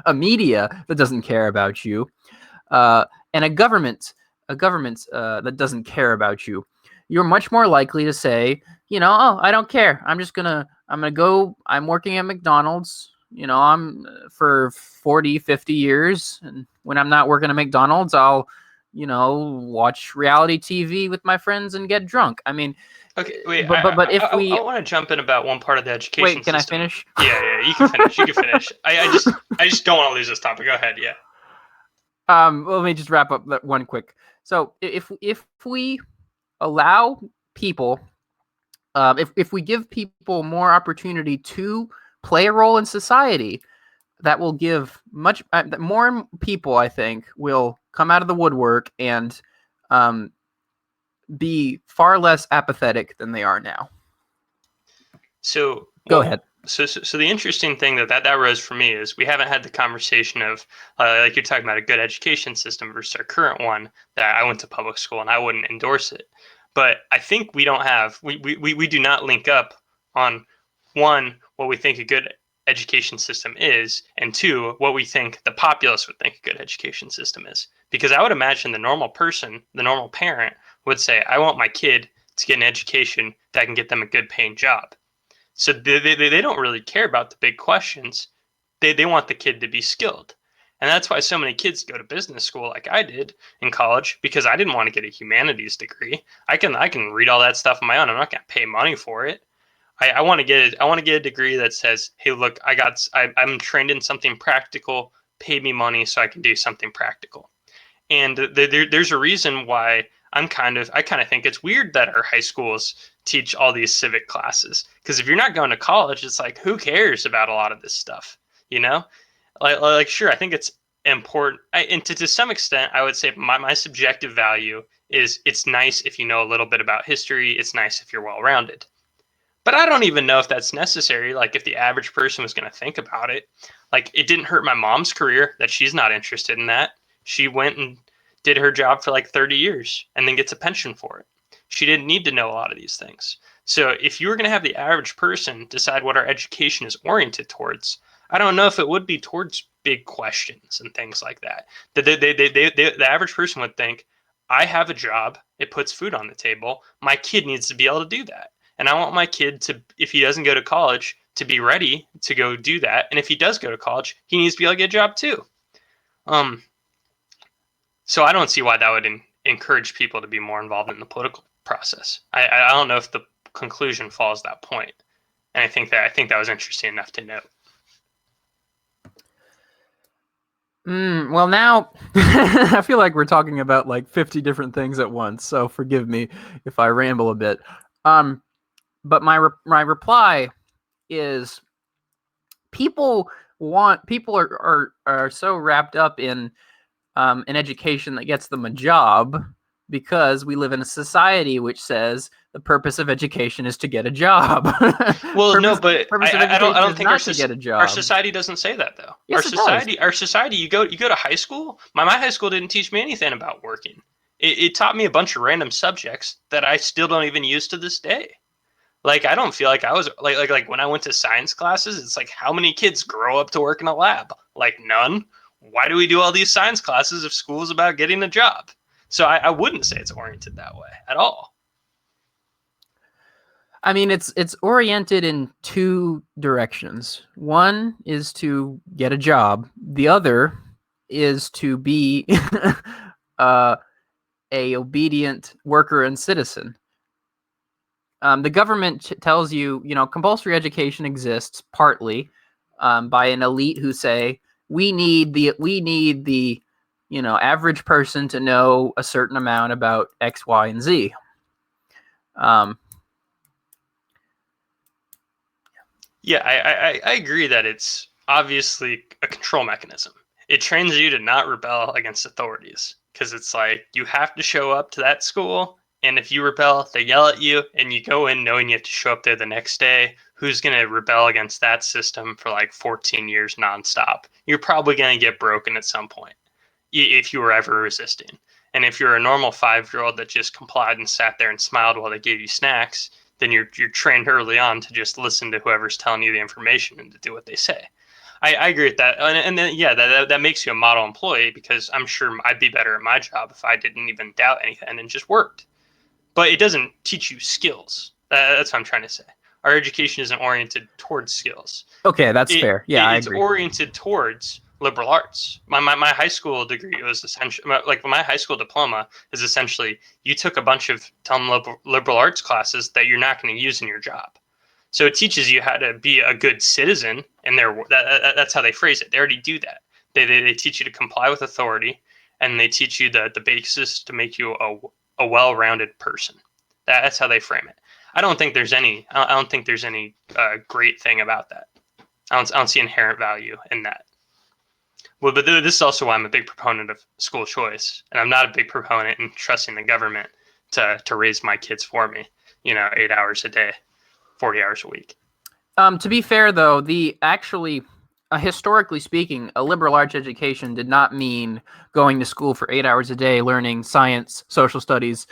a media that doesn't care about you, and a government that doesn't care about you, you're much more likely to say, oh, I don't care. I'm working at McDonald's, I'm for 40, 50 years. And when I'm not working at McDonald's, I'll, watch reality TV with my friends and get drunk. I mean, okay, wait, but if I want to jump in about one part of the education system. Wait, can I finish? Yeah, you can finish. You can finish. I just don't want to lose this topic. Go ahead, yeah. Let me just wrap up that one quick. So if we allow people, if we give people more opportunity to play a role in society, that will give much more people, I think, will come out of the woodwork and be far less apathetic than they are now. So go ahead. So the interesting thing that rose for me is we haven't had the conversation of like you're talking about a good education system versus our current one. That I went to public school and I wouldn't endorse it, but I think we do not link up on one what we think a good education system is, and two, what we think the populace would think a good education system is. Because I would imagine the normal person, the normal parent, would say, I want my kid to get an education that can get them a good paying job. So they don't really care about the big questions. They want the kid to be skilled. And that's why so many kids go to business school like I did in college, because I didn't want to get a humanities degree. I can read all that stuff on my own. I'm not going to pay money for it. I want to get a degree that says, hey, look, I'm trained in something practical. Pay me money so I can do something practical. And there's a reason why I kind of think it's weird that our high schools teach all these civic classes. Because if you're not going to college, it's like, who cares about a lot of this stuff? You know, like sure, I think it's important. And to some extent, I would say my subjective value is it's nice if you know a little bit about history. It's nice if you're well rounded. But I don't even know if that's necessary. Like if the average person was going to think about it, like it didn't hurt my mom's career that she's not interested in that. She went and did her job for like 30 years and then gets a pension for it. She didn't need to know a lot of these things. So if you were going to have the average person decide what our education is oriented towards, I don't know if it would be towards big questions and things like that. The average person would think, I have a job. It puts food on the table. My kid needs to be able to do that. And I want my kid to, if he doesn't go to college, to be ready to go do that. And if he does go to college, he needs to be able to get a job too. So I don't see why that would encourage people to be more involved in the political process. I don't know if the conclusion follows that point. And I think that was interesting enough to note. Well, now I feel like we're talking about like 50 different things at once. So forgive me if I ramble a bit. But my reply is people are so wrapped up in an education that gets them a job because we live in a society which says the purpose of education is to get a job. Well, no, but I don't think our society doesn't say that though. Yes, Our society, you go to high school. My high school didn't teach me anything about working. It taught me a bunch of random subjects that I still don't even use to this day. Like, I don't feel like I was like when I went to science classes, it's like, how many kids grow up to work in a lab? Like none. Why do we do all these science classes if school is about getting a job? So I wouldn't say it's oriented that way at all. I mean, it's oriented in two directions. One is to get a job. The other is to be a obedient worker and citizen. The government tells you, compulsory education exists partly by an elite who say we need the average person to know a certain amount about X, Y, and Z. Yeah, I agree that it's obviously a control mechanism. It trains you to not rebel against authorities because it's like you have to show up to that school. And if you rebel, they yell at you, and you go in knowing you have to show up there the next day. Who's going to rebel against that system for like 14 years nonstop? You're probably going to get broken at some point if you were ever resisting. And if you're a normal 5-year-old that just complied and sat there and smiled while they gave you snacks, then you're trained early on to just listen to whoever's telling you the information and to do what they say. I agree with that. And then, yeah, that makes you a model employee because I'm sure I'd be better at my job if I didn't even doubt anything and just worked. But it doesn't teach you skills. That's what I'm trying to say. Our education isn't oriented towards skills. Okay, that's fair. Yeah, I agree. It's oriented towards liberal arts. My high school degree was essentially, like my high school diploma is essentially you took a bunch of liberal arts classes that you're not going to use in your job. So it teaches you how to be a good citizen, and that's how they phrase it. They already do that. They teach you to comply with authority, and they teach you the basis to make you a well-rounded person. That's how they frame it. I don't think there's any great thing about that. I don't see inherent value in that. Well, but this is also why I'm a big proponent of school choice, and I'm not a big proponent in trusting the government to raise my kids for me. 8 hours a day, 40 hours a week. To be fair, though, historically speaking, a liberal arts education did not mean going to school for 8 hours a day, learning science, social studies,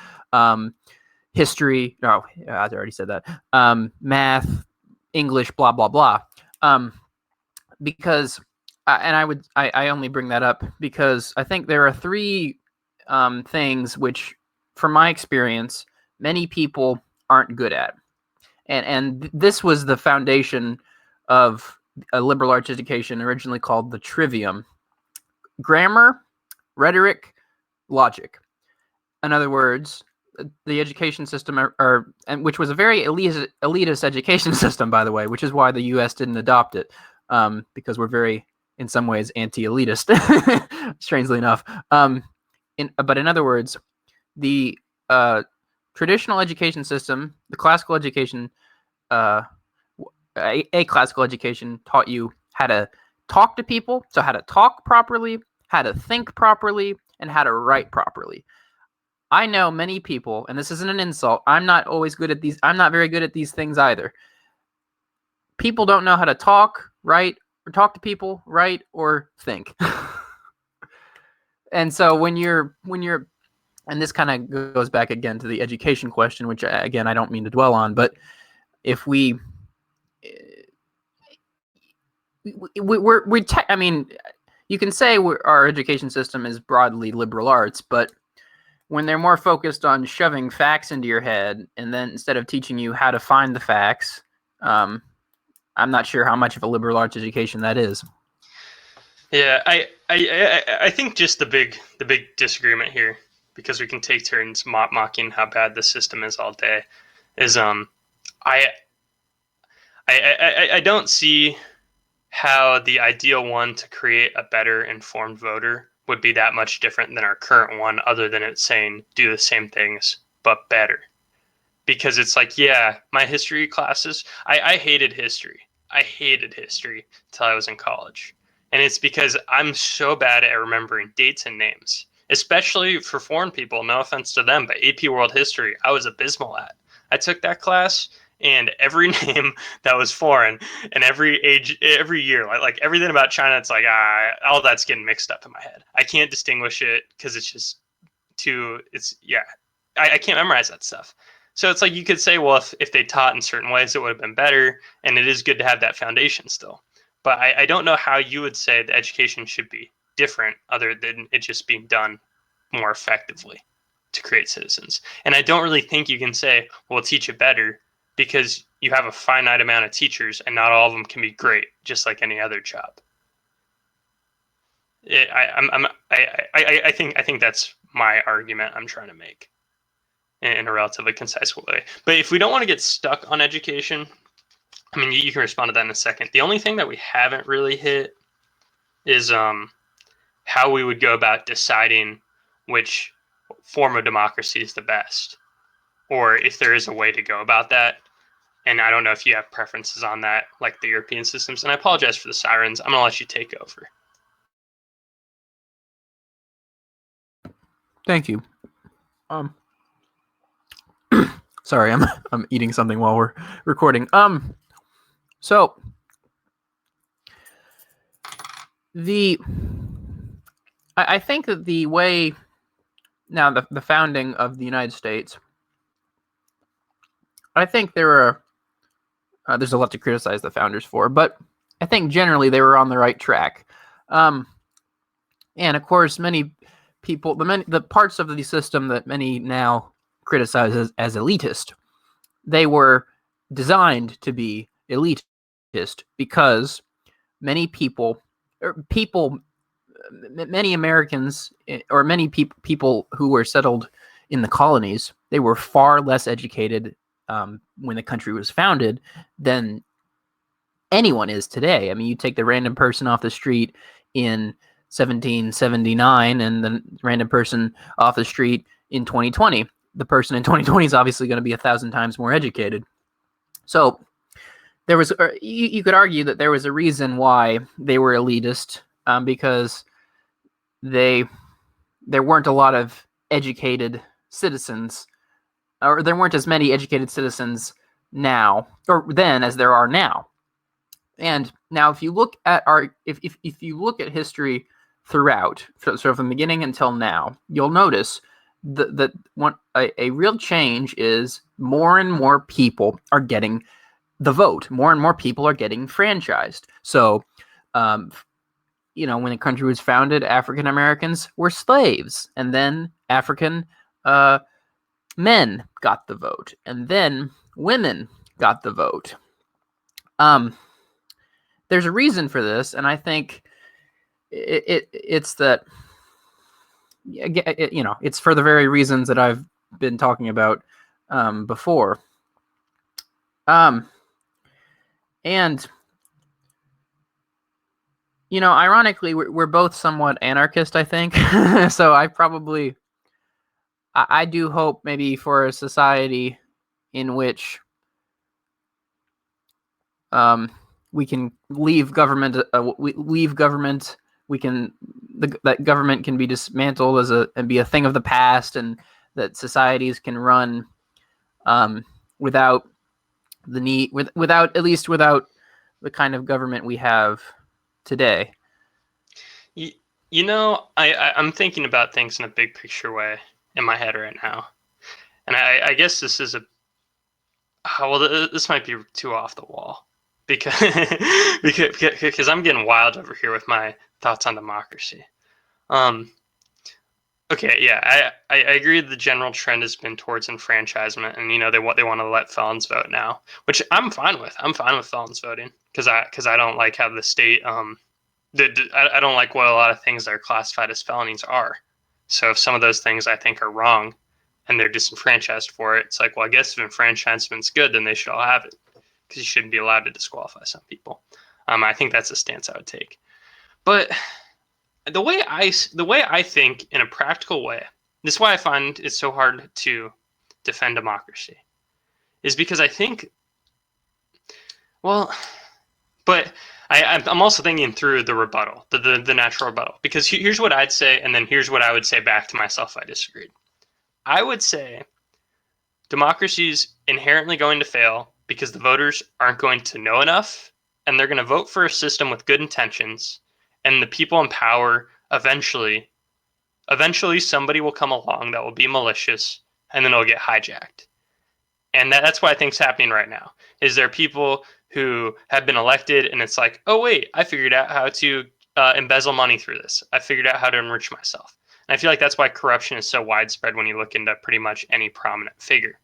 history. No, I already said that. Math, English, blah, blah, blah. because I only bring that up because I think there are three things which, from my experience, many people aren't good at, and this was the foundation of a liberal arts education originally called the trivium: grammar, rhetoric, logic. In other words, the education system, and which was a very elitist education system, by the way, which is why the U.S. didn't adopt it, because we're very, in some ways, anti-elitist, strangely enough. But in other words, the traditional education system, the classical education, a classical education taught you how to talk to people, so how to talk properly, how to think properly, and how to write properly. I know many people, and this isn't an insult, I'm not very good at these things either. People don't know how to talk, write, or talk to people, write, or think. And so when you're, and this kind of goes back again to the education question, which again, I don't mean to dwell on, but if I mean, you can say our education system is broadly liberal arts, but when they're more focused on shoving facts into your head, and then instead of teaching you how to find the facts, I'm not sure how much of a liberal arts education that is. Yeah, I think just the big disagreement here, because we can take turns mocking how bad the system is all day, is I don't see how the ideal one to create a better informed voter would be that much different than our current one, other than it saying do the same things but better. Because it's like, yeah, my history classes, I hated history. I hated history till I was in college. And it's because I'm so bad at remembering dates and names, especially for foreign people. No offense to them, but AP World History, I was abysmal at. I took that class, and every name that was foreign, and every year, like everything about China, it's like, all that's getting mixed up in my head. I can't distinguish it because it's just I can't memorize that stuff. So it's like you could say, well, if they taught in certain ways, it would have been better, and it is good to have that foundation still. But I don't know how you would say the education should be different other than it just being done more effectively to create citizens. And I don't really think you can say, well, teach it better, because you have a finite amount of teachers and not all of them can be great, just like any other job. I think that's my argument I'm trying to make in a relatively concise way. But if we don't want to get stuck on education, I mean, you can respond to that in a second. The only thing that we haven't really hit is how we would go about deciding which form of democracy is the best, or if there is a way to go about that. And I don't know if you have preferences on that, like the European systems. And I apologize for the sirens. I'm going to let you take over. Thank you. Sorry, I'm eating something while we're recording. So I think that the way now the founding of the United States, I think there's a lot to criticize the founders for, but I think generally they were on the right track. And of course, many people, the parts of the system that many now criticize as elitist, they were designed to be elitist because many many Americans, or many people who were settled in the colonies, they were far less educated when the country was founded than anyone is today. I mean, you take the random person off the street in 1779 and the random person off the street in 2020. The person in 2020 is obviously going to be 1,000 times more educated. So there was, you could argue that there was a reason why they were elitist, because there weren't a lot of educated citizens, or there weren't as many educated citizens now or then as there are now. And now, if you look at if you look at history throughout, so from the beginning until now, you'll notice that a real change is more and more people are getting the vote. More and more people are getting franchised. So When the country was founded, African Americans were slaves, and then African men got the vote, and then women got the vote. There's a reason for this, and I think it's that it's for the very reasons that I've been talking about before. And ironically, we're both somewhat anarchist, I think. So I do hope maybe for a society in which we can leave government. That government can be dismantled and be a thing of the past, and that societies can run without the need, without the kind of government we have today. I'm thinking about things in a big picture way in my head right now, and I guess this is this might be too off the wall because because I'm getting wild over here with my thoughts on democracy. Okay, yeah, I agree the general trend has been towards enfranchisement, and they want to let felons vote now, which I'm fine with. I'm fine with felons voting because I don't like how the state I don't like what a lot of things that are classified as felonies are. So if some of those things I think are wrong and they're disenfranchised for it, it's like, well, I guess if enfranchisement's good, then they should all have it because you shouldn't be allowed to disqualify some people. I think that's a stance I would take. But the way I think in a practical way, this is why I find it so hard to defend democracy, is because I think, but I'm also thinking through the rebuttal, the natural rebuttal, because here's what I'd say, and then here's what I would say back to myself if I disagreed. I would say democracy's inherently going to fail because the voters aren't going to know enough, and they're going to vote for a system with good intentions, and the people in power eventually somebody will come along that will be malicious, and then it'll get hijacked. And that's what I think is happening right now. Is there people who have been elected, and it's like, oh wait, I figured out how to embezzle money through this. I figured out how to enrich myself. And I feel like that's why corruption is so widespread when you look into pretty much any prominent figure.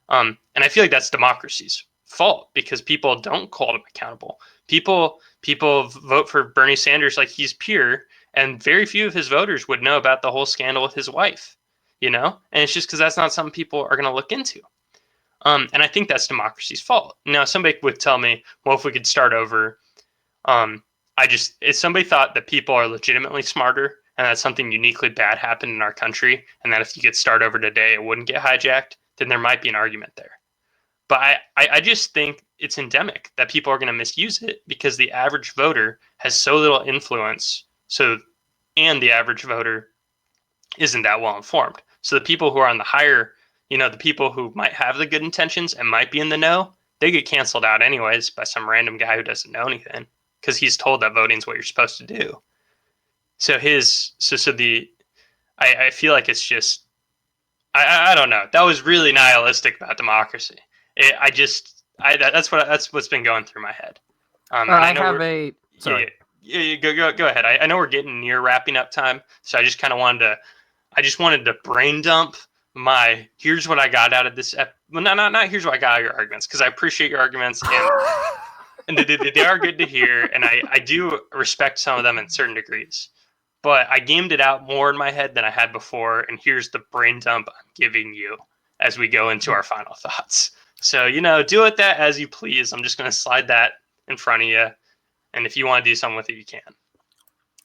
And I feel like that's democracy's fault because people don't hold him accountable. People vote for Bernie Sanders like he's pure, and very few of his voters would know about the whole scandal with his wife. And it's just because that's not something people are going to look into. And I think that's democracy's fault. Now, somebody would tell me, well, if we could start over, if somebody thought that people are legitimately smarter and that something uniquely bad happened in our country, and that if you could start over today, it wouldn't get hijacked, then there might be an argument there. But I just think it's endemic that people are going to misuse it because the average voter has so little influence. And the average voter isn't that well informed. So the people who are on the higher, the people who might have the good intentions and might be in the know, they get canceled out anyways by some random guy who doesn't know anything because he's told that voting's what you're supposed to do. So I feel like it's just, I don't know. That was really nihilistic about democracy. That's what's been going through my head. Sorry. Yeah, go ahead. I know we're getting near wrapping up time, so I just wanted to brain dump here's what I got out of this. Not here's what I got out of your arguments, because I appreciate your arguments and they are good to hear, and I do respect some of them in certain degrees. But I gamed it out more in my head than I had before, and here's the brain dump I'm giving you as we go into our final thoughts. So, do with that as you please. I'm just going to slide that in front of you, and if you want to do something with it, you can.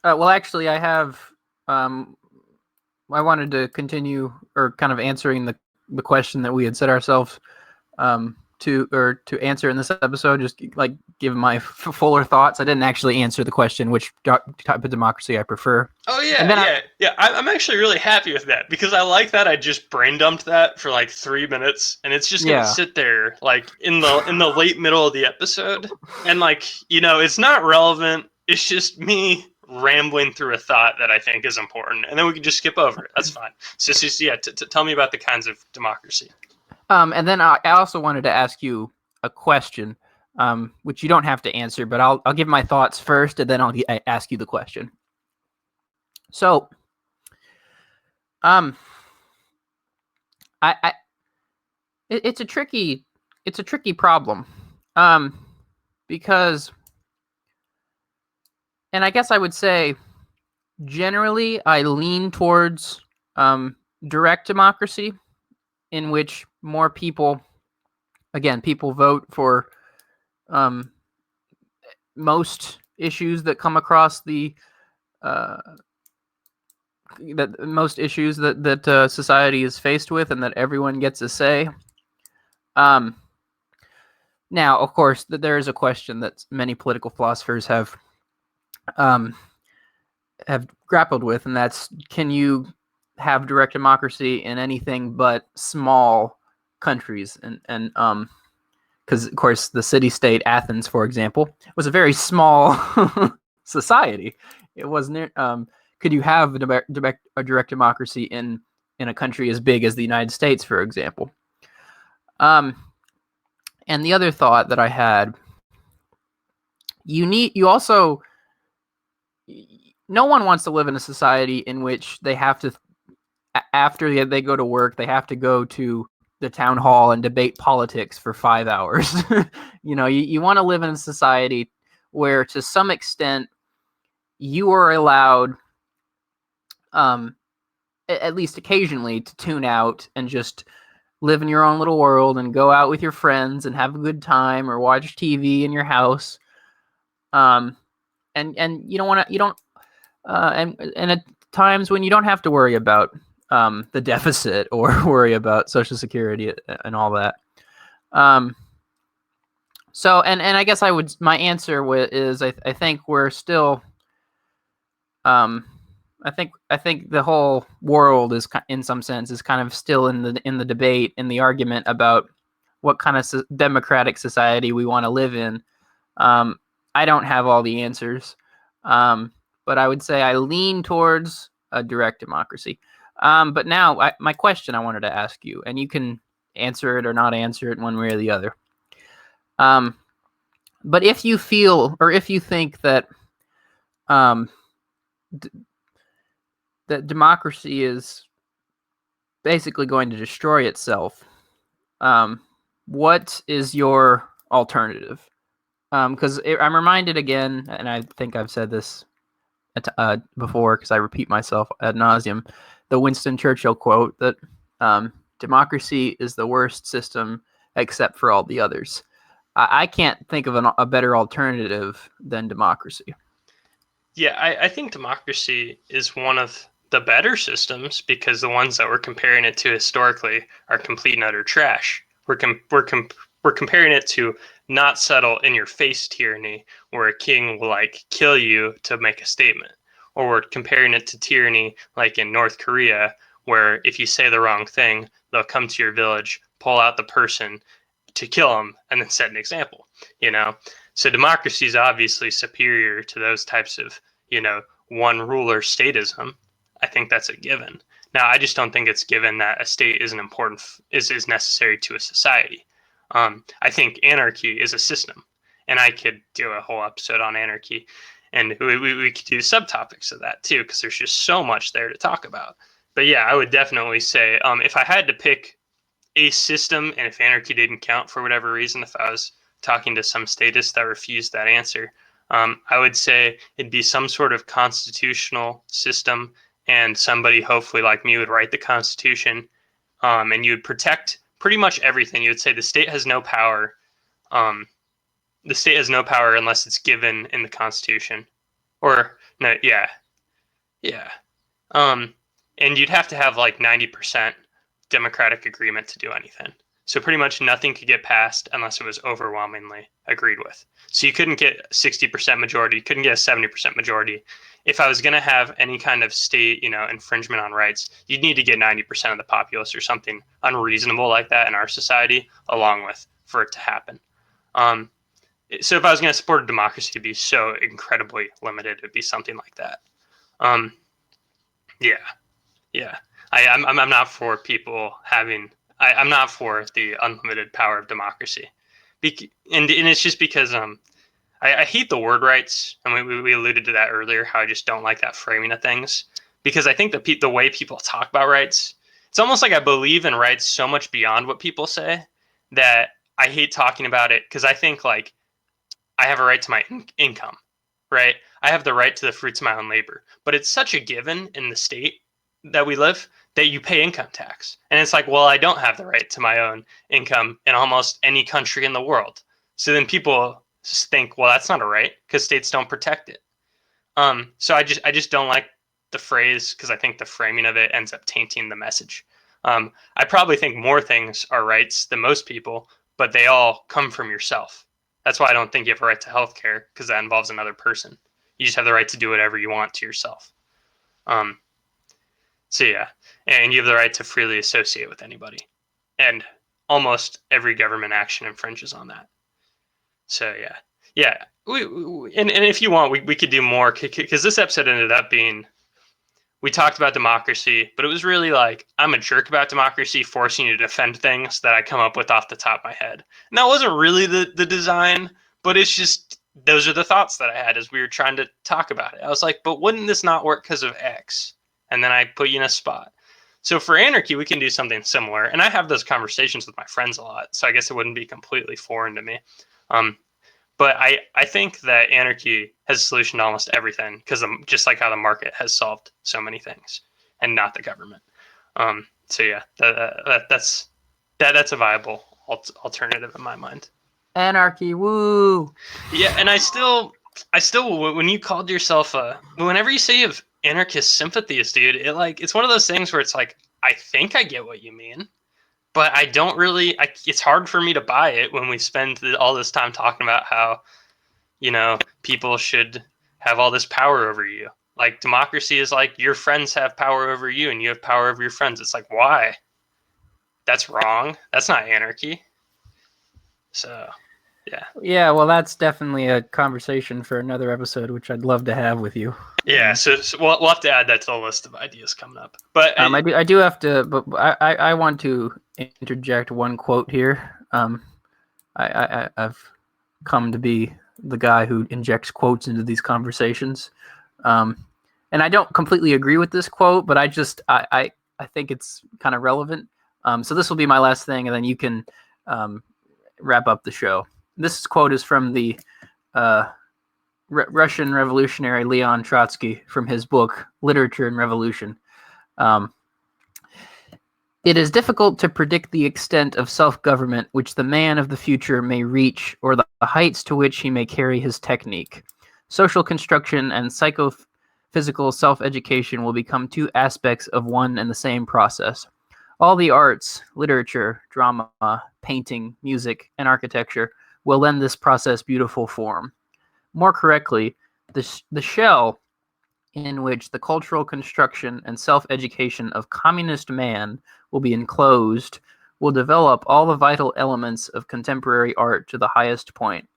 Well, actually, I have. I wanted to continue or kind of answering the question that we had set ourselves to answer in this episode, just like give my fuller thoughts. I didn't actually answer the question, which type of democracy I prefer. Oh yeah, I'm actually really happy with that because I like that I just brain dumped that for like 3 minutes, and it's just gonna sit there like in the late middle of the episode, and it's not relevant. It's just me rambling through a thought that I think is important, and then we can just skip over it. That's fine. So tell me about the kinds of democracy. And then I also wanted to ask you a question. which you don't have to answer, but I'll give my thoughts first, and then I'll ask you the question. So, it's a tricky problem, because, and I guess I would say, generally, I lean towards direct democracy, in which more people vote for most issues that come across the most issues that society is faced with, and that everyone gets a say. Now, of course, there is a question that many political philosophers have grappled with, and that's, can you have direct democracy in anything but small countries? And because, of course, the city-state Athens, for example, was a very small society. It wasn't. Could you have a direct democracy in a country as big as the United States, for example? And the other thought that I had, no one wants to live in a society in which they have to, after they go to work, they have to go to the town hall and debate politics for 5 hours. You want to live in a society where, to some extent, you are allowed, at least occasionally, to tune out and just live in your own little world and go out with your friends and have a good time, or watch TV in your house. And you don't want to, and at times when you don't have to worry about the deficit, or worry about Social Security and all that. So, and I guess my answer is, I think we're still, I think the whole world is, in some sense, is kind of still in the debate, in the argument about what kind of democratic society we want to live in. I don't have all the answers, but I would say I lean towards a direct democracy. But now, my question I wanted to ask you, and you can answer it or not answer it one way or the other. But if you feel, or if you think that that democracy is basically going to destroy itself, what is your alternative? Because I'm reminded again, and I think I've said this before, because I repeat myself ad nauseum, the Winston Churchill quote that democracy is the worst system except for all the others. I can't think of a better alternative than democracy. Yeah, I think democracy is one of the better systems, because the ones that we're comparing it to historically are complete and utter trash. We're comparing it to not subtle in your face tyranny, where a king will kill you to make a statement, or we're comparing it to tyranny like in North Korea, where if you say the wrong thing, they'll come to your village, pull out the person to kill them, and then set an example. So democracy is obviously superior to those types of, one ruler statism. I think that's a given. Now, I just don't think it's given that a state is necessary to a society. I think anarchy is a system, and I could do a whole episode on anarchy, and we could do subtopics of that too, because there's just so much there to talk about. But yeah, I would definitely say, if I had to pick a system, and if anarchy didn't count for whatever reason, if I was talking to some statist that refused that answer, I would say it'd be some sort of constitutional system, and somebody, hopefully like me, would write the Constitution, and you would protect pretty much everything. You would say the state has no power. The state has no power unless it's given in the Constitution. Or no, yeah. And you'd have to have 90% democratic agreement to do anything. So pretty much nothing could get passed unless it was overwhelmingly agreed with. So you couldn't get 60% majority, you couldn't get a 70% majority. If I was going to have any kind of state, infringement on rights, you'd need to get 90% of the populace or something unreasonable like that in our society along with for it to happen. So if I was going to support a democracy to be so incredibly limited, it'd be something like that. Yeah. I'm not for people having. I'm not for the unlimited power of democracy, And it's just because I hate the word rights, and we alluded to that earlier. How I just don't like that framing of things, because I think the way people talk about rights, it's almost like I believe in rights so much beyond what people say that I hate talking about it, because I think like I have a right to my income, right? I have the right to the fruits of my own labor, but it's such a given in the state that we live that you pay income tax, and it's like, well, I don't have the right to my own income in almost any country in the world. So then people just think, well, that's not a right because states don't protect it. So I just don't like the phrase, because I think the framing of it ends up tainting the message. I probably think more things are rights than most people, but they all come from yourself. That's why I don't think you have a right to health care, because that involves another person. You just have the right to do whatever you want to yourself. Um, so yeah, and you have the right to freely associate with anybody, and almost every government action infringes on that. So yeah. And if you want, we could do more, because this episode ended up being, we talked about democracy, but it was really like, I'm a jerk about democracy, forcing you to defend things that I come up with off the top of my head. And that wasn't really the design, but it's just, those are the thoughts that I had as we were trying to talk about it. I was like, but wouldn't this not work because of X? And then I put you in a spot. So for anarchy, we can do something similar. And I have those conversations with my friends a lot, so I guess it wouldn't be completely foreign to me. But I think that anarchy has a solution to almost everything, because just like how the market has solved so many things, and not the government. So yeah, that's a viable alternative in my mind. Anarchy, woo! Yeah, and I still, when you called yourself whenever you say you have anarchist sympathies, dude, it's one of those things where it's like, I think I get what you mean, but I don't really. It's hard for me to buy it when we spend all this time talking about how, people should have all this power over you. Like, democracy is like your friends have power over you and you have power over your friends. It's like, why? That's wrong. That's not anarchy. So, yeah. Yeah, well, that's definitely a conversation for another episode, which I'd love to have with you. Yeah, so we'll have to add that to the list of ideas coming up. But I do have to, but I want to interject one quote here. I've come to be the guy who injects quotes into these conversations, and I don't completely agree with this quote, but I think it's kind of relevant. So this will be my last thing, and then you can wrap up the show. This quote is from the Russian revolutionary Leon Trotsky, from his book Literature and Revolution. It is difficult to predict the extent of self-government which the man of the future may reach, or the heights to which he may carry his technique. Social construction and psychophysical self-education will become two aspects of one and the same process. All the arts, literature, drama, painting, music, and architecture will lend this process beautiful form. More correctly, the shell in which the cultural construction and self-education of communist man will be enclosed will develop all the vital elements of contemporary art to the highest point.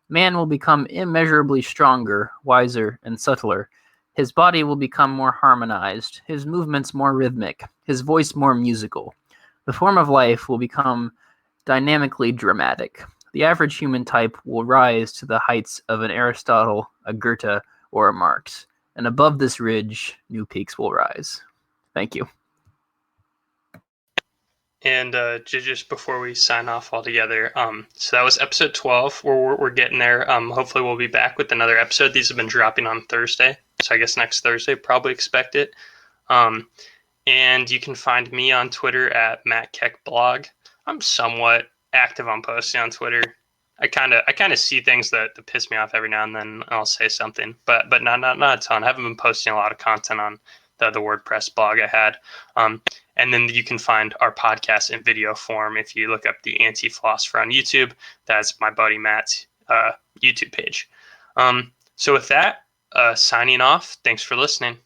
Man will become immeasurably stronger, wiser, and subtler. His body will become more harmonized, his movements more rhythmic, his voice more musical. The form of life will become dynamically dramatic. The average human type will rise to the heights of an Aristotle, a Goethe, or a Marx. And above this ridge, new peaks will rise. Thank you. And just before we sign off altogether, so that was episode 12. We're getting there. Hopefully we'll be back with another episode. These have been dropping on Thursday, so I guess next Thursday, probably expect it. And you can find me on Twitter at MattKeckBlog. I'm somewhat active on posting on Twitter. I kind of see things that piss me off every now and then, and I'll say something, but not a ton. I haven't been posting a lot of content on the WordPress blog I had. And then you can find our podcast in video form if you look up the Anti-Philosopher on YouTube. That's my buddy Matt's YouTube page. So with that, signing off. Thanks for listening.